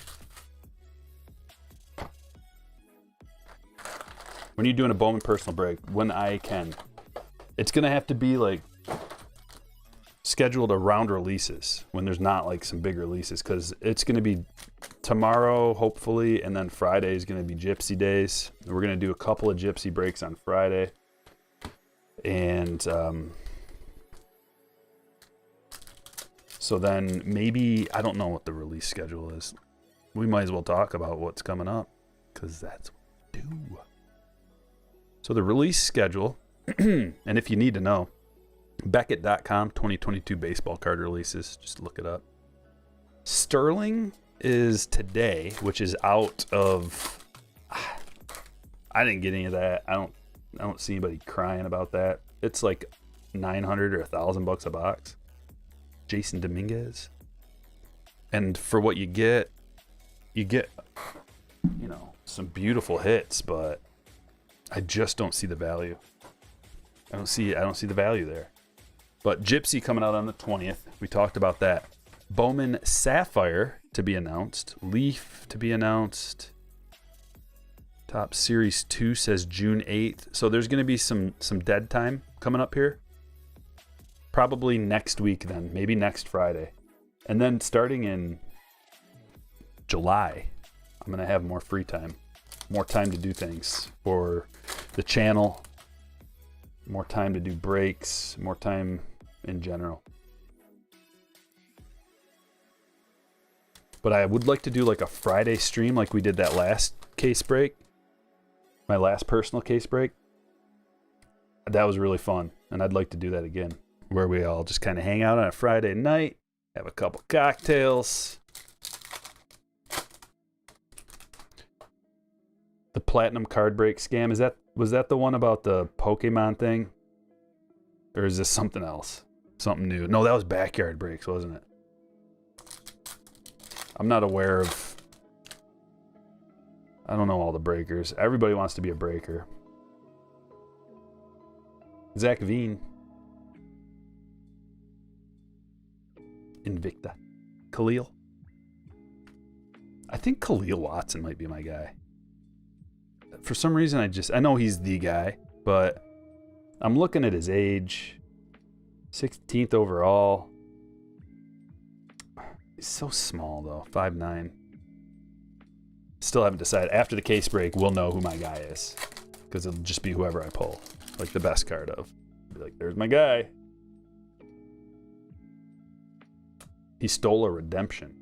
When you're doing a Bowman personal break, when I can, it's going to have to be like scheduled around releases when there's not like some big releases, because it's going to be tomorrow, hopefully, and then Friday is going to be Gypsy days. We're going to do a couple of Gypsy breaks on Friday. And so then maybe, I don't know what the release schedule is. We might as well talk about what's coming up, because that's what we do. So the release schedule, and if you need to know, Beckett.com 2022 baseball card releases. Just look it up. Sterling is today, which is out of. I didn't get any of that. I don't see anybody crying about that. It's like $900 or $1,000 a box. Jason Dominguez, and for what you get, some beautiful hits, but I just don't see the value. I don't see the value there. But Gypsy coming out on the 20th. We talked about that. Bowman Sapphire to be announced. Leaf to be announced. Top Series 2 says June 8th. So there's going to be some dead time coming up here. Probably next week then. Maybe next Friday. And then starting in July, I'm going to have more free time. More time to do things for the channel. More time to do breaks. More time in general. But I would like to do like a Friday stream like we did that last case break. My last personal case break. That was really fun. And I'd like to do that again. Where we all just kind of hang out on a Friday night. Have a couple cocktails. The platinum card break scam. Is that Was that the one about the Pokemon thing? Or is this something else? Something new? No, that was Backyard Breaks, wasn't it? I'm not aware of... I don't know all the breakers. Everybody wants to be a breaker. Zach Veen. Invicta. Khalil. I think Khalil Watson might be my guy. For some reason, I know he's the guy, but I'm looking at his age. 16th overall. He's so small, though. 5'9". Still haven't decided. After the case break, we'll know who my guy is. Because it'll just be whoever I pull. Like the best card of. Be like, there's my guy. He stole a redemption.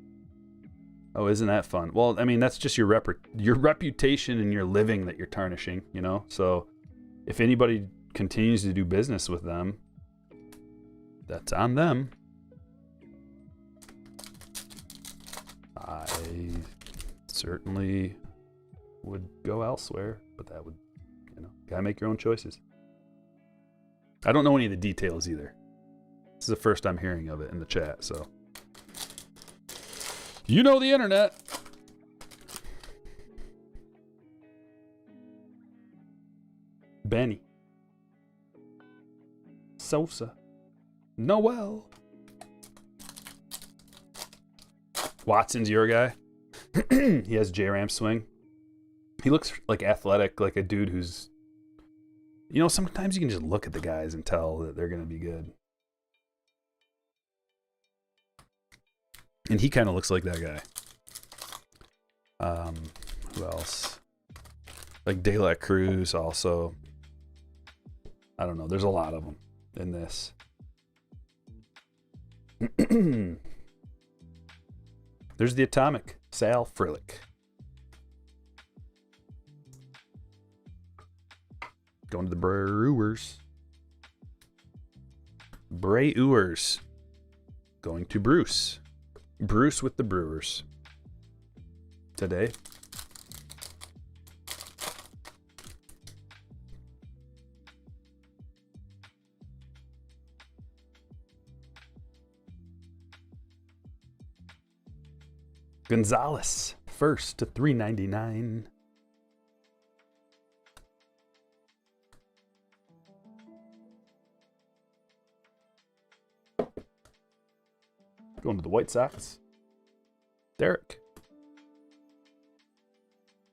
Oh, isn't that fun? Well, I mean, that's just your reputation and your living that you're tarnishing, you know? So if anybody continues to do business with them, that's on them. I certainly would go elsewhere, but that would, you know, gotta make your own choices. I don't know any of the details either. This is the first I'm hearing of it in the chat, so. You know the internet. Benny. Sosa. Noel. Watson's your guy. He has J-Ram swing. He looks like athletic, like a dude who's... You know, sometimes you can just look at the guys and tell that they're going to be good. And he kind of looks like that guy. Who else? Like De La Cruz also. I don't know. There's a lot of them in this. There's the Atomic. Sal Frelick. Going to the Brewers. Brewers. Going to Bruce. Bruce with the Brewers. Today. Gonzalez. First to $3.99. Going to the White Sox. Derek.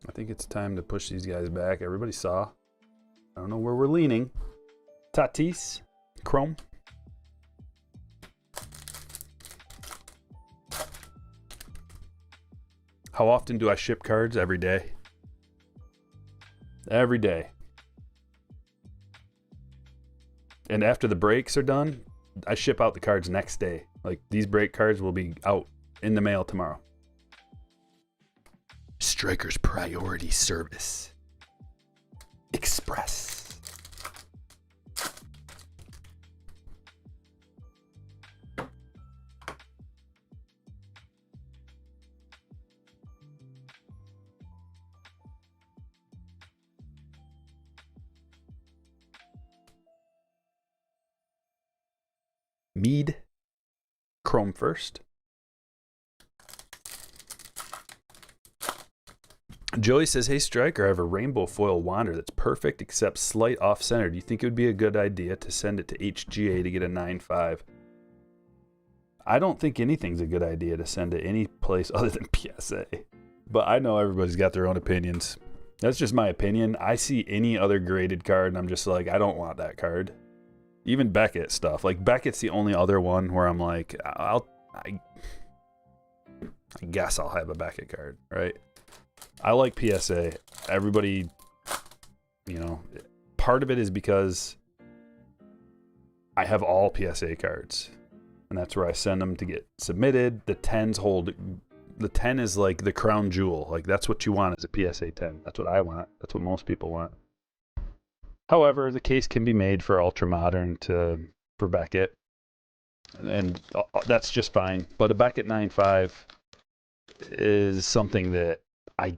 I think it's time to push these guys back. Everybody saw. I don't know where we're leaning. Tatis. Chrome. How often do I ship cards? Every day. Every day. And after the breaks are done, I ship out the cards next day. Like, these break cards will be out in the mail tomorrow. Striker's priority service. Express. Mead. Chrome first. Joey says, hey Striker, I have a rainbow foil wander that's perfect except slight off-center. Do you think it would be a good idea to send it to HGA to get a 9.5? I don't think anything's a good idea to send to any place other than PSA. But I know everybody's got their own opinions. That's just my opinion. I see any other graded card and I'm just like, I don't want that card. Even Beckett stuff. Like, Beckett's the only other one where I'm like, I guess I'll have a Beckett card, right? I like PSA. Everybody, you know, part of it is because I have all PSA cards. And that's where I send them to get submitted. The 10s hold... The 10 is like the crown jewel. Like, that's what you want as a PSA 10. That's what I want. That's what most people want. However, the case can be made for ultra modern for Beckett, and that's just fine. But a Beckett 9.5 is something that I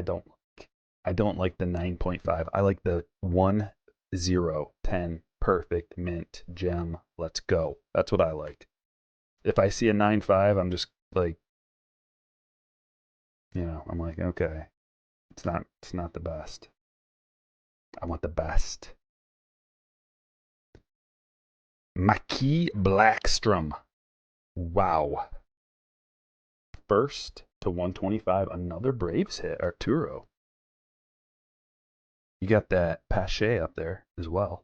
don't like. I don't like the 9.5. I like the 1, 0, 10, perfect, mint, gem, let's go. That's what I like. If I see a 9.5, I'm just like, I'm like, okay, it's not the best. I want the best. Maki Blackstrom. Wow. First to 125, another Braves hit, Arturo. You got that Pache up there as well.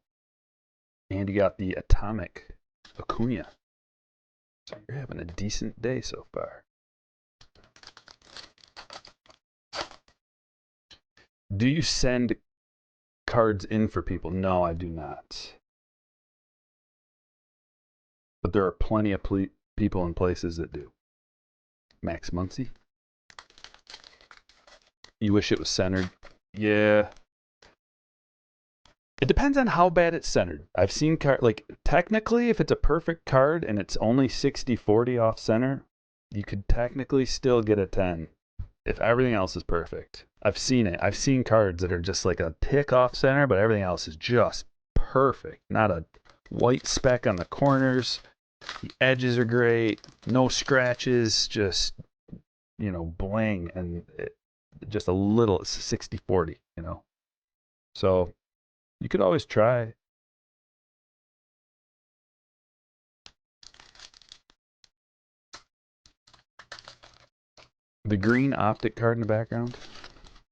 And you got the Atomic Acuna. So you're having a decent day so far. Do you send cards in for people? No, I do not. But there are plenty of people and places that do. Max Muncy. You wish it was centered? Yeah. It depends on how bad it's centered. I've seen like technically if it's a perfect card and it's only 60-40 off center, you could technically still get a 10 if everything else is perfect. I've seen it. I've seen cards that are just like a tick off center, but everything else is just perfect. Not a white speck on the corners. The edges are great. No scratches, just bling, and just a little. It's 60-40, So you could always try. The green optic card in the background.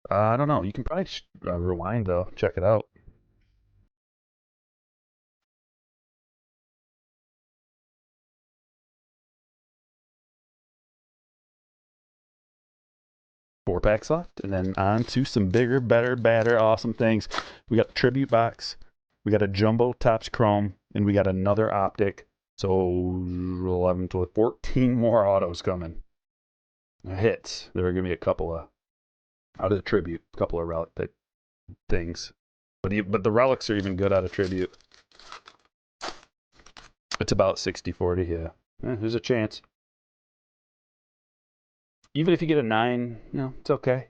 I don't know. You can probably rewind though. Check it out. Four packs left, and then on to some bigger, better, badder, awesome things. We got the tribute box. We got a jumbo Topps Chrome, and we got another optic. So 11 to 14 more autos coming. Hits. There are going to be a couple of out of the tribute, a couple of relic type things. But the relics are even good out of tribute. It's about 60-40, yeah. There's a chance. Even if you get a 9, it's okay.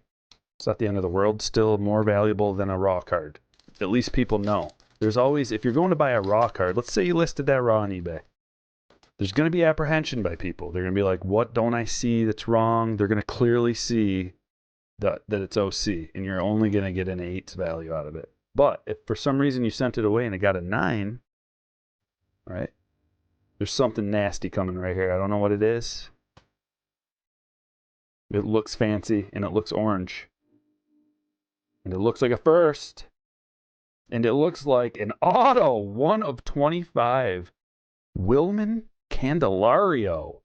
It's not the end of the world. Still more valuable than a raw card. At least people know. There's always, if you're going to buy a raw card, let's say you listed that raw on eBay. There's going to be apprehension by people. They're going to be like, what don't I see that's wrong? They're going to clearly see that it's OC, and you're only going to get an 8's value out of it. But if for some reason you sent it away and it got a 9, right? There's something nasty coming right here. I don't know what it is. It looks fancy, and it looks orange. And it looks like a first. And it looks like an auto, 1 of 25. Wilman Candelario.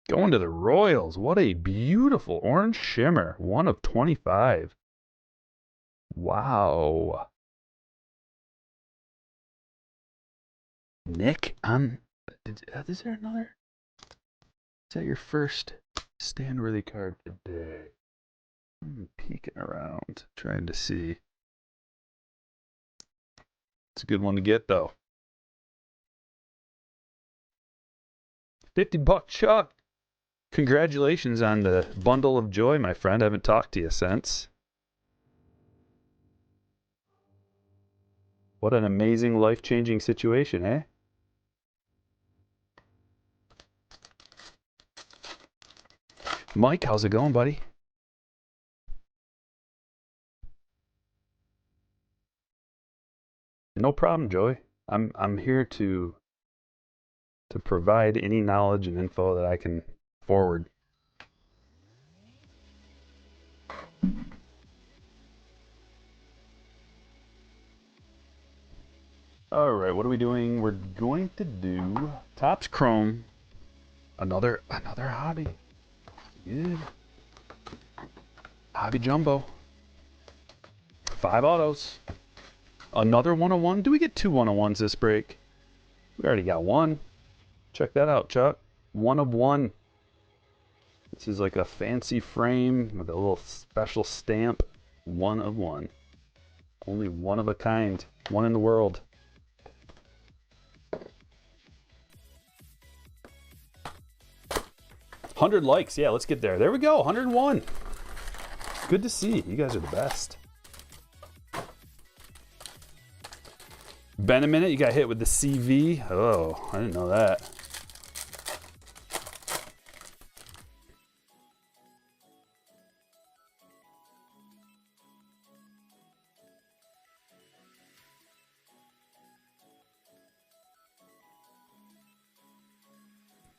Going to the Royals. What a beautiful orange shimmer. 1 of 25. Wow. Nick, is there another? Is that your first stand-worthy card today? I'm peeking around, trying to see. It's a good one to get, though. $50 Chuck. Congratulations on the bundle of joy, my friend. I haven't talked to you since. What an amazing, life-changing situation, eh? Mike, how's it going, buddy? No problem, Joey. I'm here to provide any knowledge and info that I can forward. All right, what are we doing? We're going to do Topps Chrome. Another hobby. Good. Hobby Jumbo. 5 autos. Another 101. Do we get 2 101s this break? We already got 1. Check that out, Chuck. 1 of 1. This is like a fancy frame with a little special stamp. 1 of 1. Only 1 of a kind. 1 in the world. $100 likes. Yeah, let's get there. There we go. 101. Good to see. You guys are the best. Been a minute. You got hit with the CV. Oh, I didn't know that.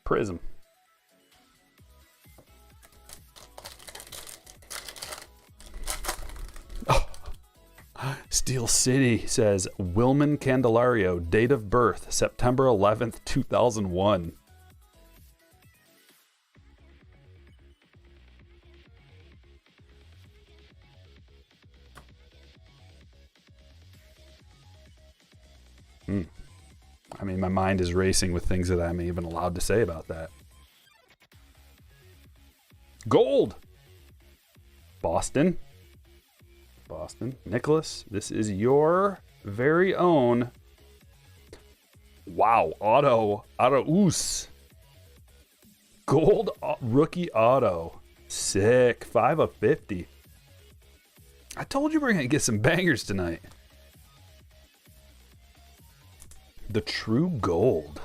Prism. Oh. Steel City says Wilman Candelario, date of birth September 11th, 2001. I mean, my mind is racing with things that I'm even allowed to say about that. Gold. Boston. Nicholas, this is your very own. Wow, auto Oos. Gold rookie auto. Sick. 5 of 50. I told you we're going to get some bangers tonight. The true gold.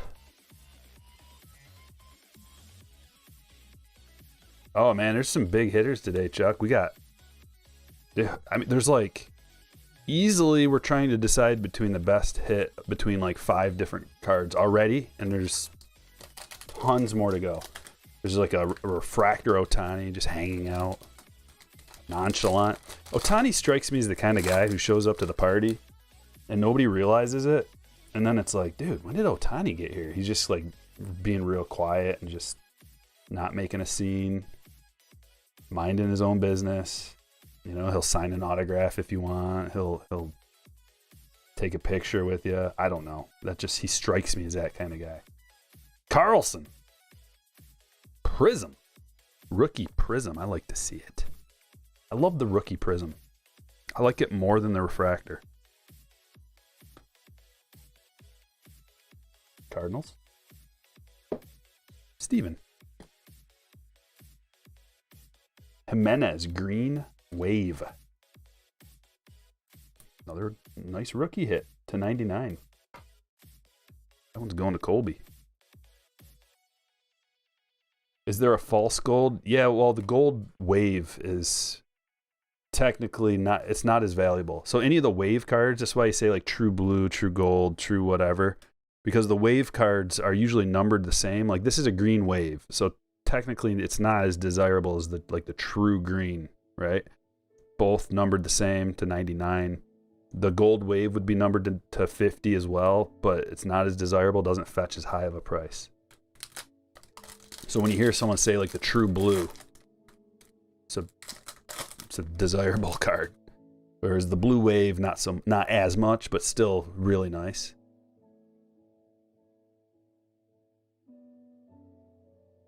Oh man, there's some big hitters today, Chuck. We got, I mean, there's like, easily we're trying to decide between the best hit between like 5 different cards already, and there's tons more to go. There's like a refractor Ohtani just hanging out, nonchalant. Ohtani strikes me as the kind of guy who shows up to the party and nobody realizes it. And then it's like, dude, when did Ohtani get here? He's just like being real quiet and just not making a scene, minding his own business. You know, he'll sign an autograph if you want. He'll take a picture with you. I don't know. He strikes me as that kind of guy. Carlson. Prism. Rookie Prism. I like to see it. I love the rookie Prism. I like it more than the refractor. Cardinals. Steven. Jimenez, green wave. Another nice rookie hit to 99. That one's going to Colby. Is there a false gold? Yeah, well, the gold wave is technically not, it's not as valuable. So any of the wave cards, that's why you say like true blue, true gold, true whatever. Because the wave cards are usually numbered the same. Like this is a green wave, so technically it's not as desirable as the true green, right? Both numbered the same to 99. The gold wave would be numbered to 50 as well, but it's not as desirable, doesn't fetch as high of a price. So when you hear someone say like the true blue, it's a desirable card. Whereas the blue wave, not as much, but still really nice.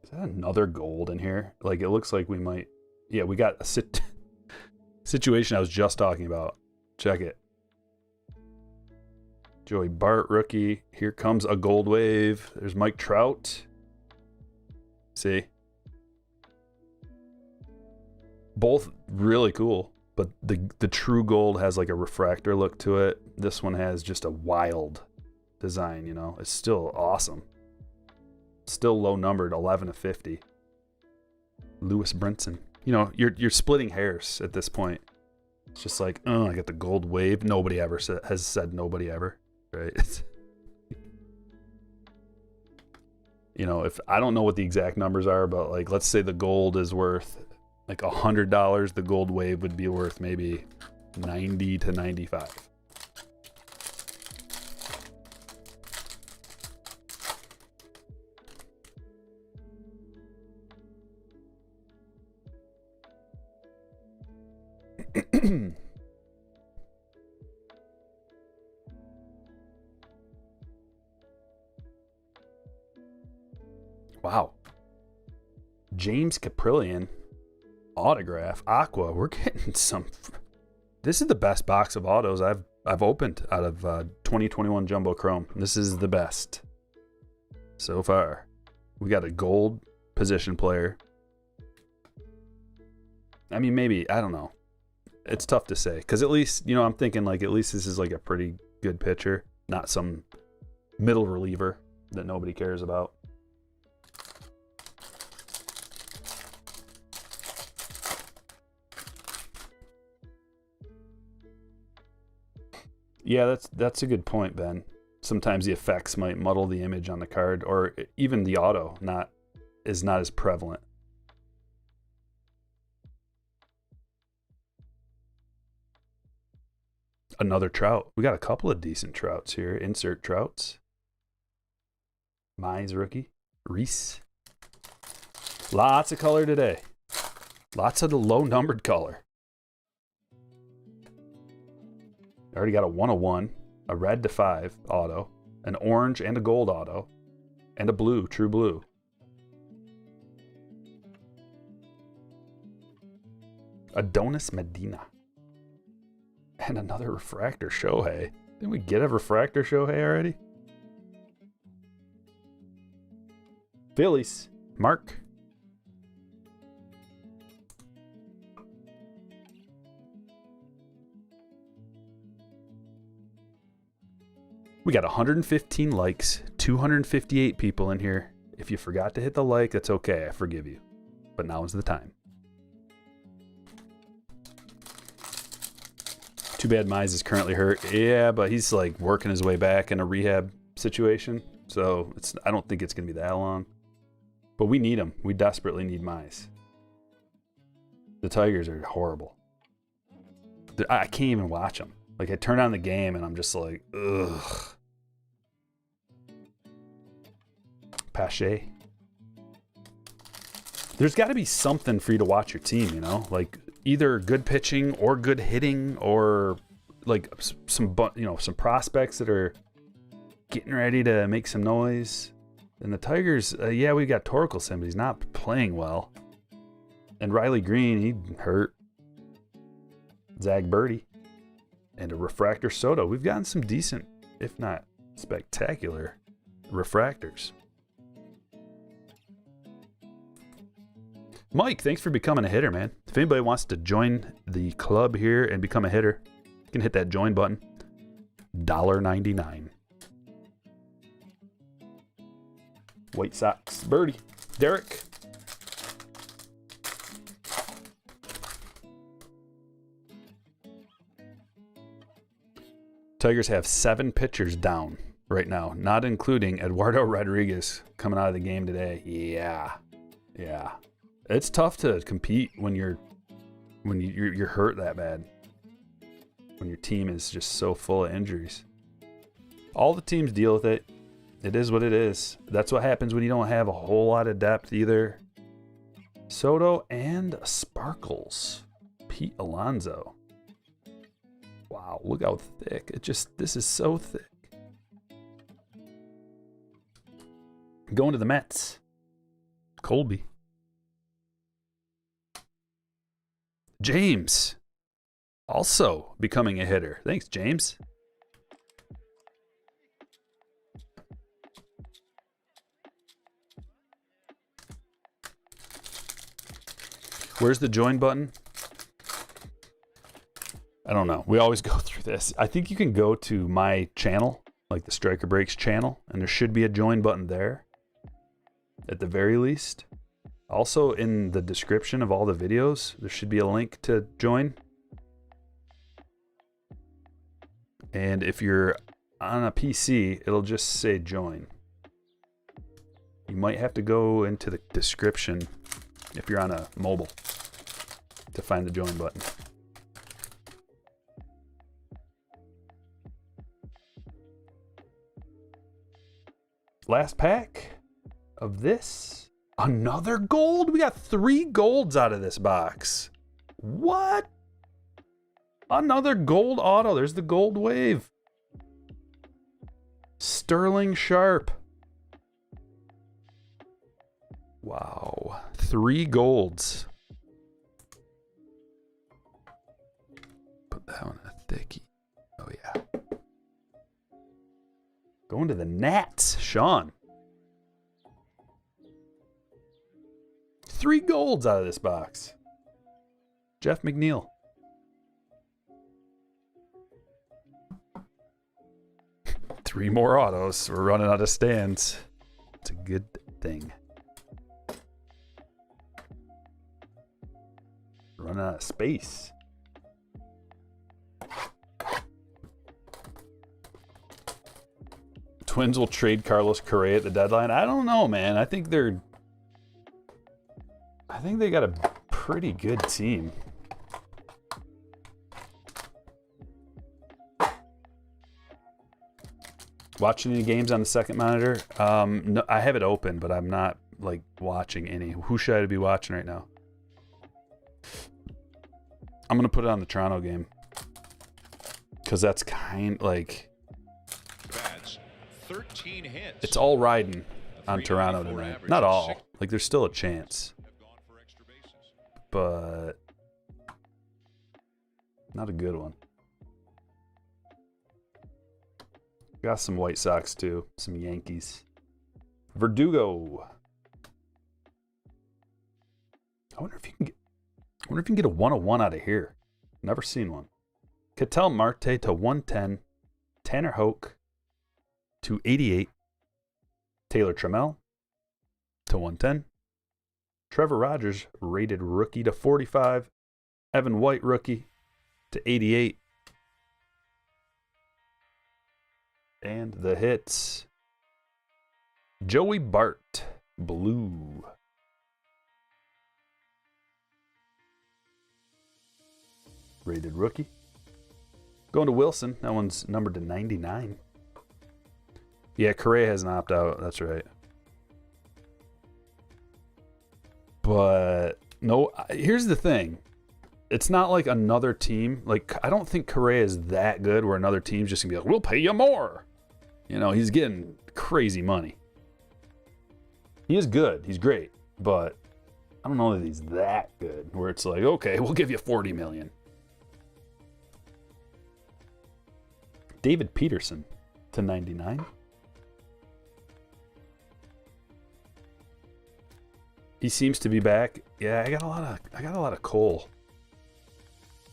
Is that another gold in here? Like, it looks like we might... Yeah, we got a situation I was just talking about. Check it. Joey Bart, rookie. Here comes a gold wave. There's Mike Trout. See? Both really cool, but the true gold has like a refractor look to it. This one has just a wild design, you know? It's still awesome. Still low numbered, 11 of 50. Lewis Brinson. You know, you're splitting hairs at this point. It's just like, oh, I got the gold wave. Nobody ever has said nobody ever, right? You know, if I don't know what the exact numbers are, but like, let's say the gold is worth like $100, the gold wave would be worth maybe 90 to 95. Wow. James Caprillion autograph aqua. We're getting some. This is the best box of autos I've opened out of 2021 Jumbo Chrome. This is the best so far. We got a gold position player. I mean, maybe, I don't know. It's tough to say because at least, you know, I'm thinking like at least this is like a pretty good pitcher. not some middle reliever that nobody cares about. Yeah, that's a good point, Ben. Sometimes the effects might muddle the image on the card, or even the auto is not as prevalent. Another Trout. We got a couple of decent Trouts here. Insert Trouts. Mize rookie. Reese. Lots of color today. Lots of the low-numbered color. Already got a 101, a red to 5 auto, an orange and a gold auto, and a blue, true blue. Adonis Medina. And another refractor Shohei. Didn't we get a refractor Shohei already? Phillies. Mark. We got 115 likes, 258 people in here. If you forgot to hit the like, that's okay. I forgive you. But now is the time. Too bad Mize is currently hurt. Yeah, but he's like working his way back in a rehab situation. So I don't think it's going to be that long. But we need him. We desperately need Mize. The Tigers are horrible. I can't even watch them. Like, I turn on the game and I'm just like, ugh. Pache. There's got to be something for you to watch your team, you know? Like, either good pitching or good hitting, or like some prospects that are getting ready to make some noise. And the Tigers, yeah, we got Torkelson, but he's not playing well. And Riley Green, he hurt. Zach Birdie. And a refractor Soto. We've gotten some decent, if not spectacular, refractors. Mike, thanks for becoming a hitter, man. If anybody wants to join the club here and become a hitter, you can hit that join button. $1.99. White Sox. Birdie. Derek. Tigers have 7 pitchers down right now, not including Eduardo Rodriguez coming out of the game today. Yeah. It's tough to compete when you're hurt that bad. When your team is just so full of injuries. All the teams deal with it. It is what it is. That's what happens when you don't have a whole lot of depth either. Soto and Sparkles. Pete Alonso. Wow, look how thick. This is so thick. Going to the Mets. Colby. James. Also becoming a hitter. Thanks, James. Where's the join button? I don't know. We always go through this. I think you can go to my channel, like the Striker Breaks channel, and there should be a join button there at the very least. Also, in the description of all the videos, there should be a link to join. And if you're on a PC, it'll just say join. You might have to go into the description if you're on a mobile to find the join button. Last pack of this. Another gold? We got 3 golds out of this box. What? Another gold auto. There's the gold wave. Sterling Sharp. Wow. 3 golds. Put that on a thickie. Oh, yeah. Going to the Nats. Sean. 3 golds out of this box. Jeff McNeil. 3 more autos. We're running out of stands. It's a good thing. Running out of space. Twins will trade Carlos Correa at the deadline. I don't know, man. I think they got a pretty good team. Watching any games on the second monitor? No, I have it open, but I'm not like watching any. Who should I be watching right now? I'm gonna put it on the Toronto game because that's kind like 13 hits. It's all riding on Toronto tonight. Not all. Like there's still a chance, but not a good one. Got some White Sox too. Some Yankees. Verdugo. I wonder if you can get a 101 out of here. Never seen one. Ketel Marte to 110. Tanner Hoke to 88. Taylor Trammell to 110. Trevor Rogers rated rookie to 45. Evan White rookie to 88. And the hits. Joey Bart, blue. Rated rookie. Going to Wilson. That one's numbered to 99. Yeah, Correa has an opt-out. That's right. But, no, here's the thing. It's not like another team. Like, I don't think Correa is that good where another team's just going to be like, we'll pay you more. You know, he's getting crazy money. He is good. He's great. But I don't know that he's that good where it's like, okay, we'll give you $40 million. David Peterson to 99. He seems to be back. Yeah, I got a lot of Cole.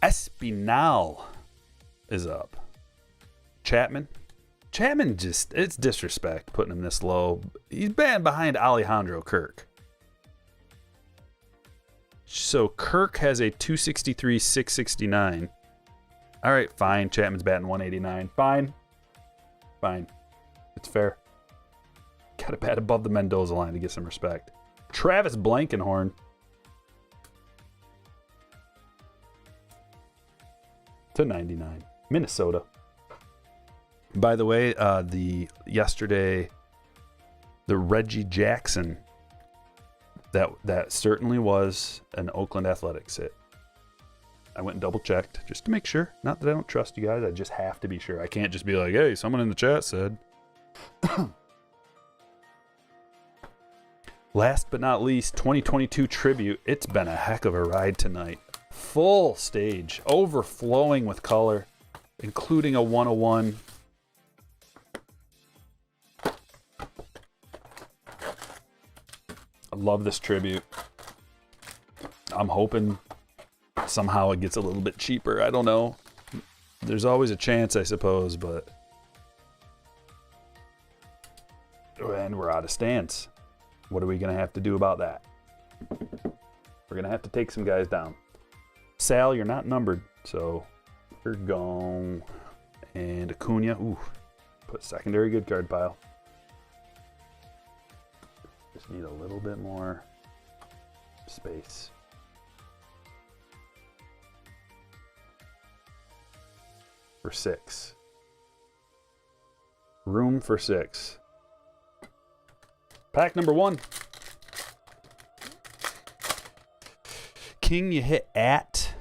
Espinal is up. Chapman just, it's disrespect putting him this low. He's banned behind Alejandro Kirk. So Kirk has a 263, 669. All right, fine. Chapman's batting 189. Fine. It's fair. Got to bat above the Mendoza line to get some respect. Travis Blankenhorn to 99. Minnesota. By the way, yesterday, the Reggie Jackson, that certainly was an Oakland Athletics hit. I went and double checked just to make sure. Not that I don't trust you guys. I just have to be sure. I can't just be like, hey, someone in the chat said. Last but not least, 2022 tribute. It's been a heck of a ride tonight. Full stage, overflowing with color, including a 101. I love this tribute. I'm hoping somehow it gets a little bit cheaper. I don't know. There's always a chance, I suppose, but... And we're out of stands. What are we going to have to do about that? We're going to have to take some guys down. Sal, you're not numbered, so you're gone. And Acuna, ooh, put secondary good card pile. Just need a little bit more space. For 6. Room for 6. Pack number 1. King, you hit at,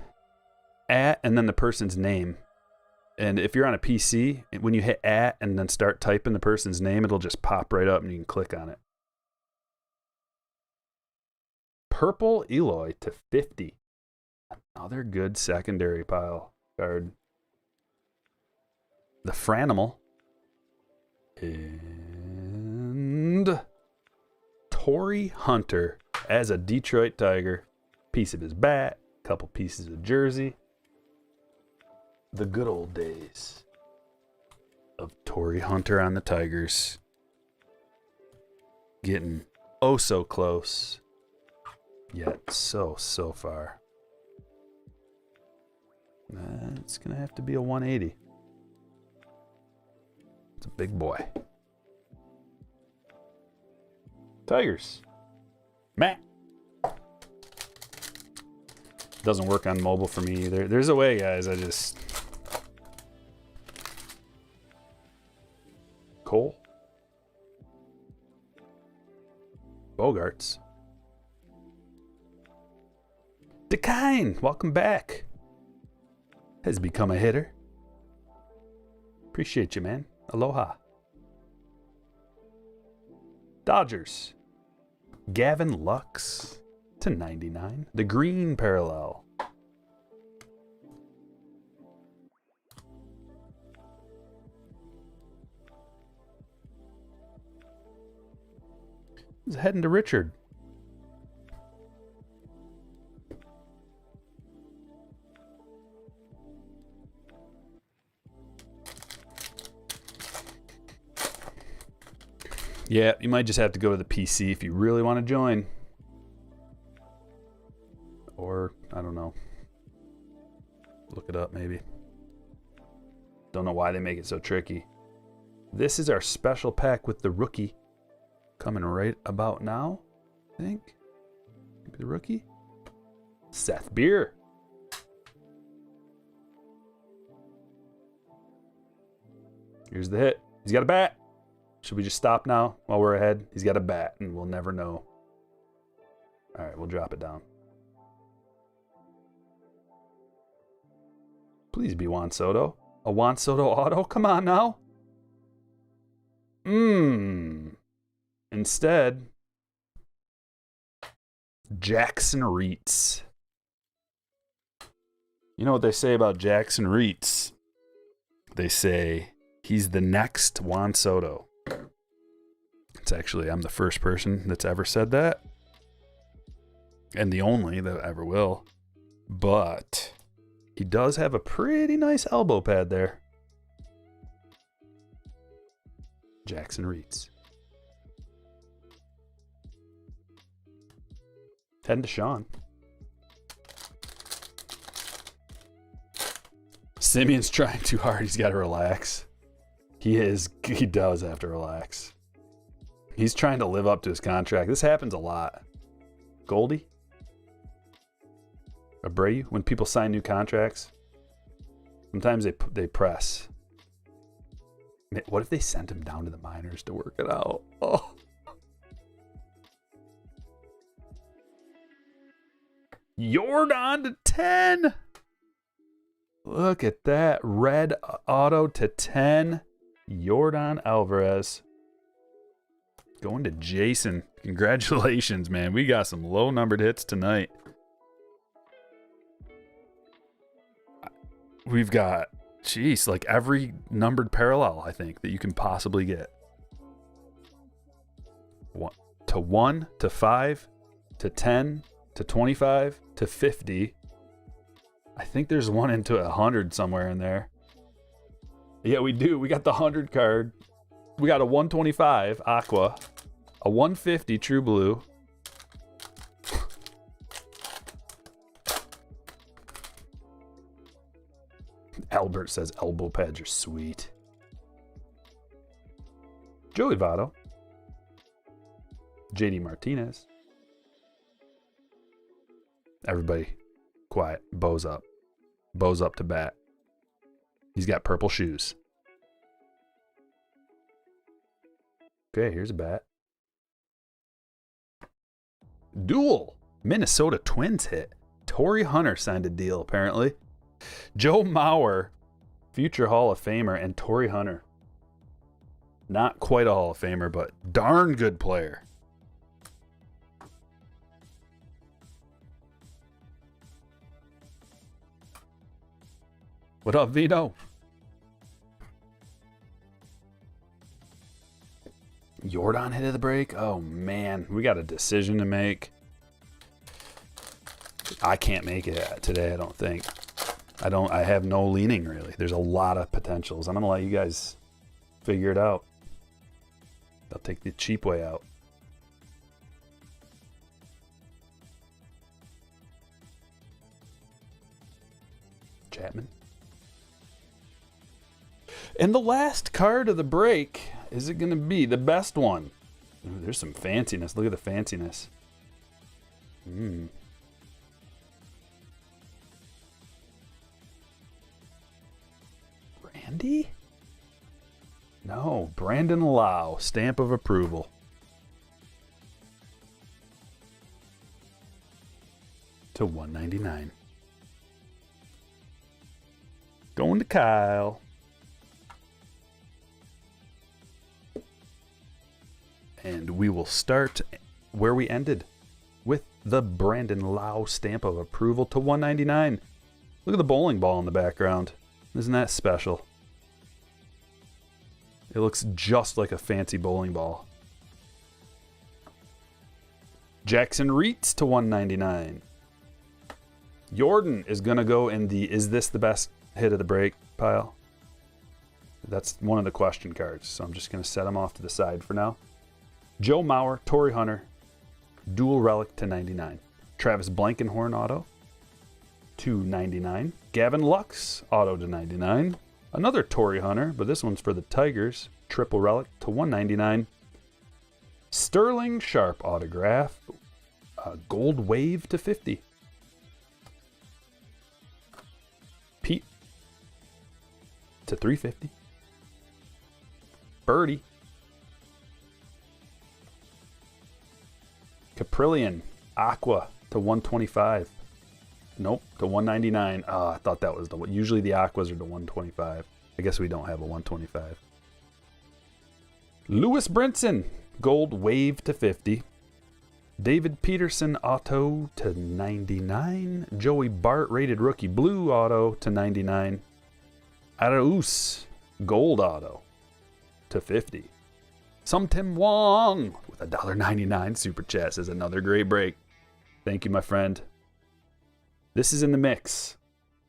and then the person's name. And if you're on a PC, when you hit at and then start typing the person's name, it'll just pop right up and you can click on it. Purple Eloy to 50. Another good secondary pile card. The Franimal. And Torrey Hunter as a Detroit Tiger. Piece of his bat, couple pieces of jersey. The good old days. of Torrey Hunter on the Tigers. Getting oh so close, yet so far. It's going to have to be a 180. It's a big boy. Tigers. Matt. Doesn't work on mobile for me either. There's a way, guys. Cole. Bogarts. DeKine, welcome back. Has become a hitter. Appreciate you, man. Aloha. Dodgers. Gavin Lux to 99. The green parallel. He's heading to Richard. Yeah, you might just have to go to the PC if you really want to join. Or, I don't know. Look it up, maybe. Don't know why they make it so tricky. This is our special pack with the rookie. Coming right about now, I think. Maybe the rookie. Seth Beer. Here's the hit. He's got a bat. Should we just stop now while we're ahead? He's got a bat, and we'll never know. All right, we'll drop it down. Please be Juan Soto. A Juan Soto auto? Come on now. Instead, Jackson Reitz. You know what they say about Jackson Reitz? They say he's the next Juan Soto. It's actually, I'm the first person that's ever said that. And the only that ever will. But he does have a pretty nice elbow pad there. Jackson Reitz. Heading to Sean. Simeon's trying too hard. He's got to relax. He does have to relax. He's trying to live up to his contract. This happens a lot. Goldie? Abreu? When people sign new contracts, sometimes they press. What if they sent him down to the minors to work it out? Oh. Jordan to 10. Look at that. Red auto to 10. Jordan Alvarez. Going to Jason. Congratulations, man. We got some low numbered hits tonight. We've got, like every numbered parallel, I think, that you can possibly get. 1 to 1 to 5 to 10 to 25 to 50. I think there's one into 100 somewhere in there. Yeah, we do. We got the 100 card. We got a 125 Aqua, a 150 True Blue. Albert says elbow pads are sweet. Joey Votto. JD Martinez. Everybody quiet. Bows up. Bows up to bat. He's got purple shoes. Okay, here's a bat. Duel. Minnesota Twins hit. Torrey Hunter signed a deal, apparently. Joe Mauer, future Hall of Famer, and Torrey Hunter. Not quite a Hall of Famer, but darn good player. What up, Vito? Jordan hit of the break. Oh, man. We got a decision to make. I can't make it today, I don't think. I have no leaning, really. There's a lot of potentials. I'm going to let you guys figure it out. They'll take the cheap way out. Chapman. And the last card of the break, is it going to be the best one? Ooh, there's some fanciness. Look at the fanciness. Randy? No, Brandon Lau, stamp of approval. To 199. Going to Kyle. And we will start where we ended, with the Brandon Lau stamp of approval to 199. Look at the bowling ball in the background. Isn't that special? It looks just like a fancy bowling ball. Jackson Reitz to 199. Jordan is going to go in the is this the best hit of the break pile. That's one of the question cards, so I'm just going to set them off to the side for now. Joe Mauer, Torrey Hunter, dual relic to 99. Travis Blankenhorn auto to 99. Gavin Lux auto to 99. Another Torrey Hunter, but this one's for the Tigers. Triple relic to 199. Sterling Sharp autograph. Gold wave to 50. Pete to 350. Birdie. Caprillion Aqua to 125. Nope, to 199. Oh, I thought that was the one. Usually the Aquas are to 125. I guess we don't have a 125. Lewis Brinson, gold wave to 50. David Peterson auto to 99. Joey Bart rated rookie blue auto to 99. Arauz gold auto to 50. Some Tim Wong with a $1.99 super chat says another great break. Thank you, my friend. This is in the mix.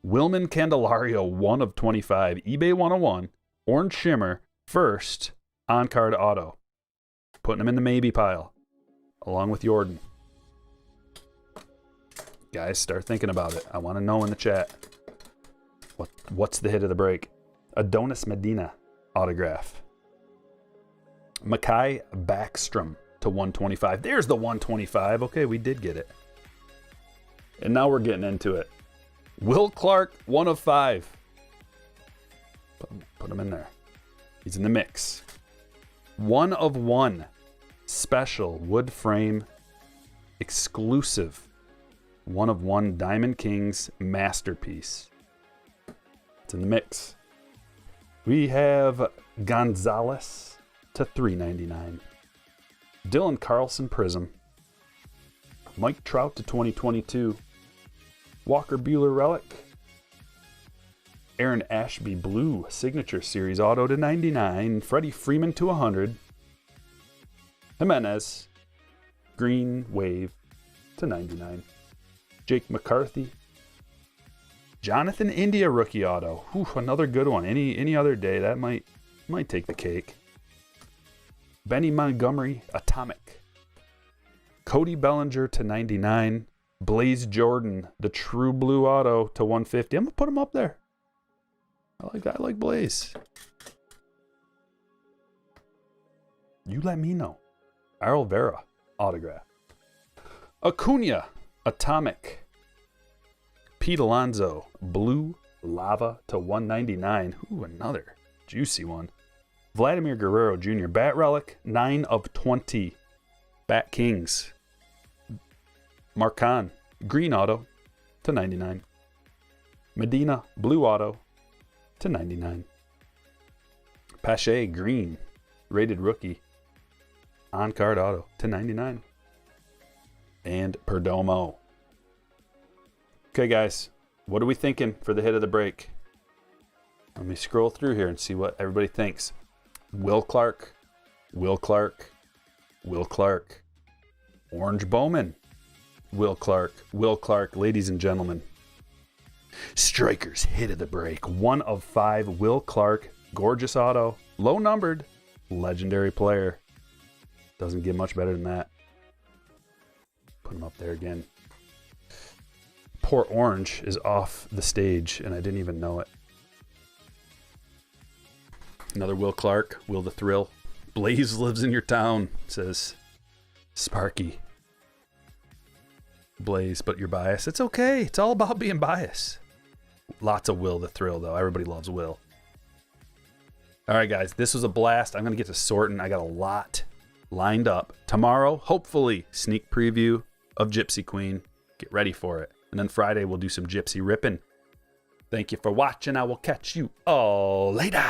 Wilman Candelario, 1 of 25. eBay 101. Orange Shimmer. First on-card auto. Putting him in the maybe pile. Along with Jordan. Guys, start thinking about it. I want to know in the chat. What's the hit of the break? Adonis Medina autograph. Mackay Backstrom to 125. There's the 125. Okay, we did get it. And now we're getting into it. Will Clark, 1 of 5. Put him in there. He's in the mix. 1 of 1. Special wood frame. Exclusive. 1 of 1 Diamond Kings masterpiece. It's in the mix. We have Gonzalez to 399. Dylan Carlson Prism. Mike Trout to 2022. Walker Buehler Relic. Aaron Ashby Blue Signature Series Auto to 99. Freddie Freeman to 100. Jimenez Green Wave to 99. Jake McCarthy. Jonathan India Rookie Auto. Whew, another good one. Any other day that might take the cake. Benny Montgomery Atomic. Cody Bellinger to 99. Blaze Jordan, the true blue auto to 150. I'm gonna put him up there. I like Blaze. You let me know. Arl Vera autograph. Acuna Atomic. Pete Alonso blue lava to 199. Ooh, another juicy one. Vladimir Guerrero Jr. Bat Relic 9 of 20. Bat Kings. Marcan green auto to 99. Medina blue auto to 99. Pache green rated rookie on card auto to 99. And Perdomo. Okay, guys, what are we thinking for the hit of the break? Let me scroll through here and see what everybody thinks. Will Clark, Will Clark, Will Clark, Orange Bowman, Will Clark, ladies and gentlemen. Strikers hit of the break. 1 of 5, Will Clark, gorgeous auto Low numbered. Legendary player. Doesn't get much better than that. Put him up there again. Poor Orange is off the stage, and I didn't even know it. Another Will Clark. Will the Thrill. Blaze lives in your town, says Sparky. Blaze, but you're biased. It's okay. It's all about being biased. Lots of Will the Thrill, though. Everybody loves Will. All right, guys. This was a blast. I'm going to get to sorting. I got a lot lined up. Tomorrow, hopefully, sneak preview of Gypsy Queen. Get ready for it. And then Friday, we'll do some Gypsy ripping. Thank you for watching. I will catch you all later.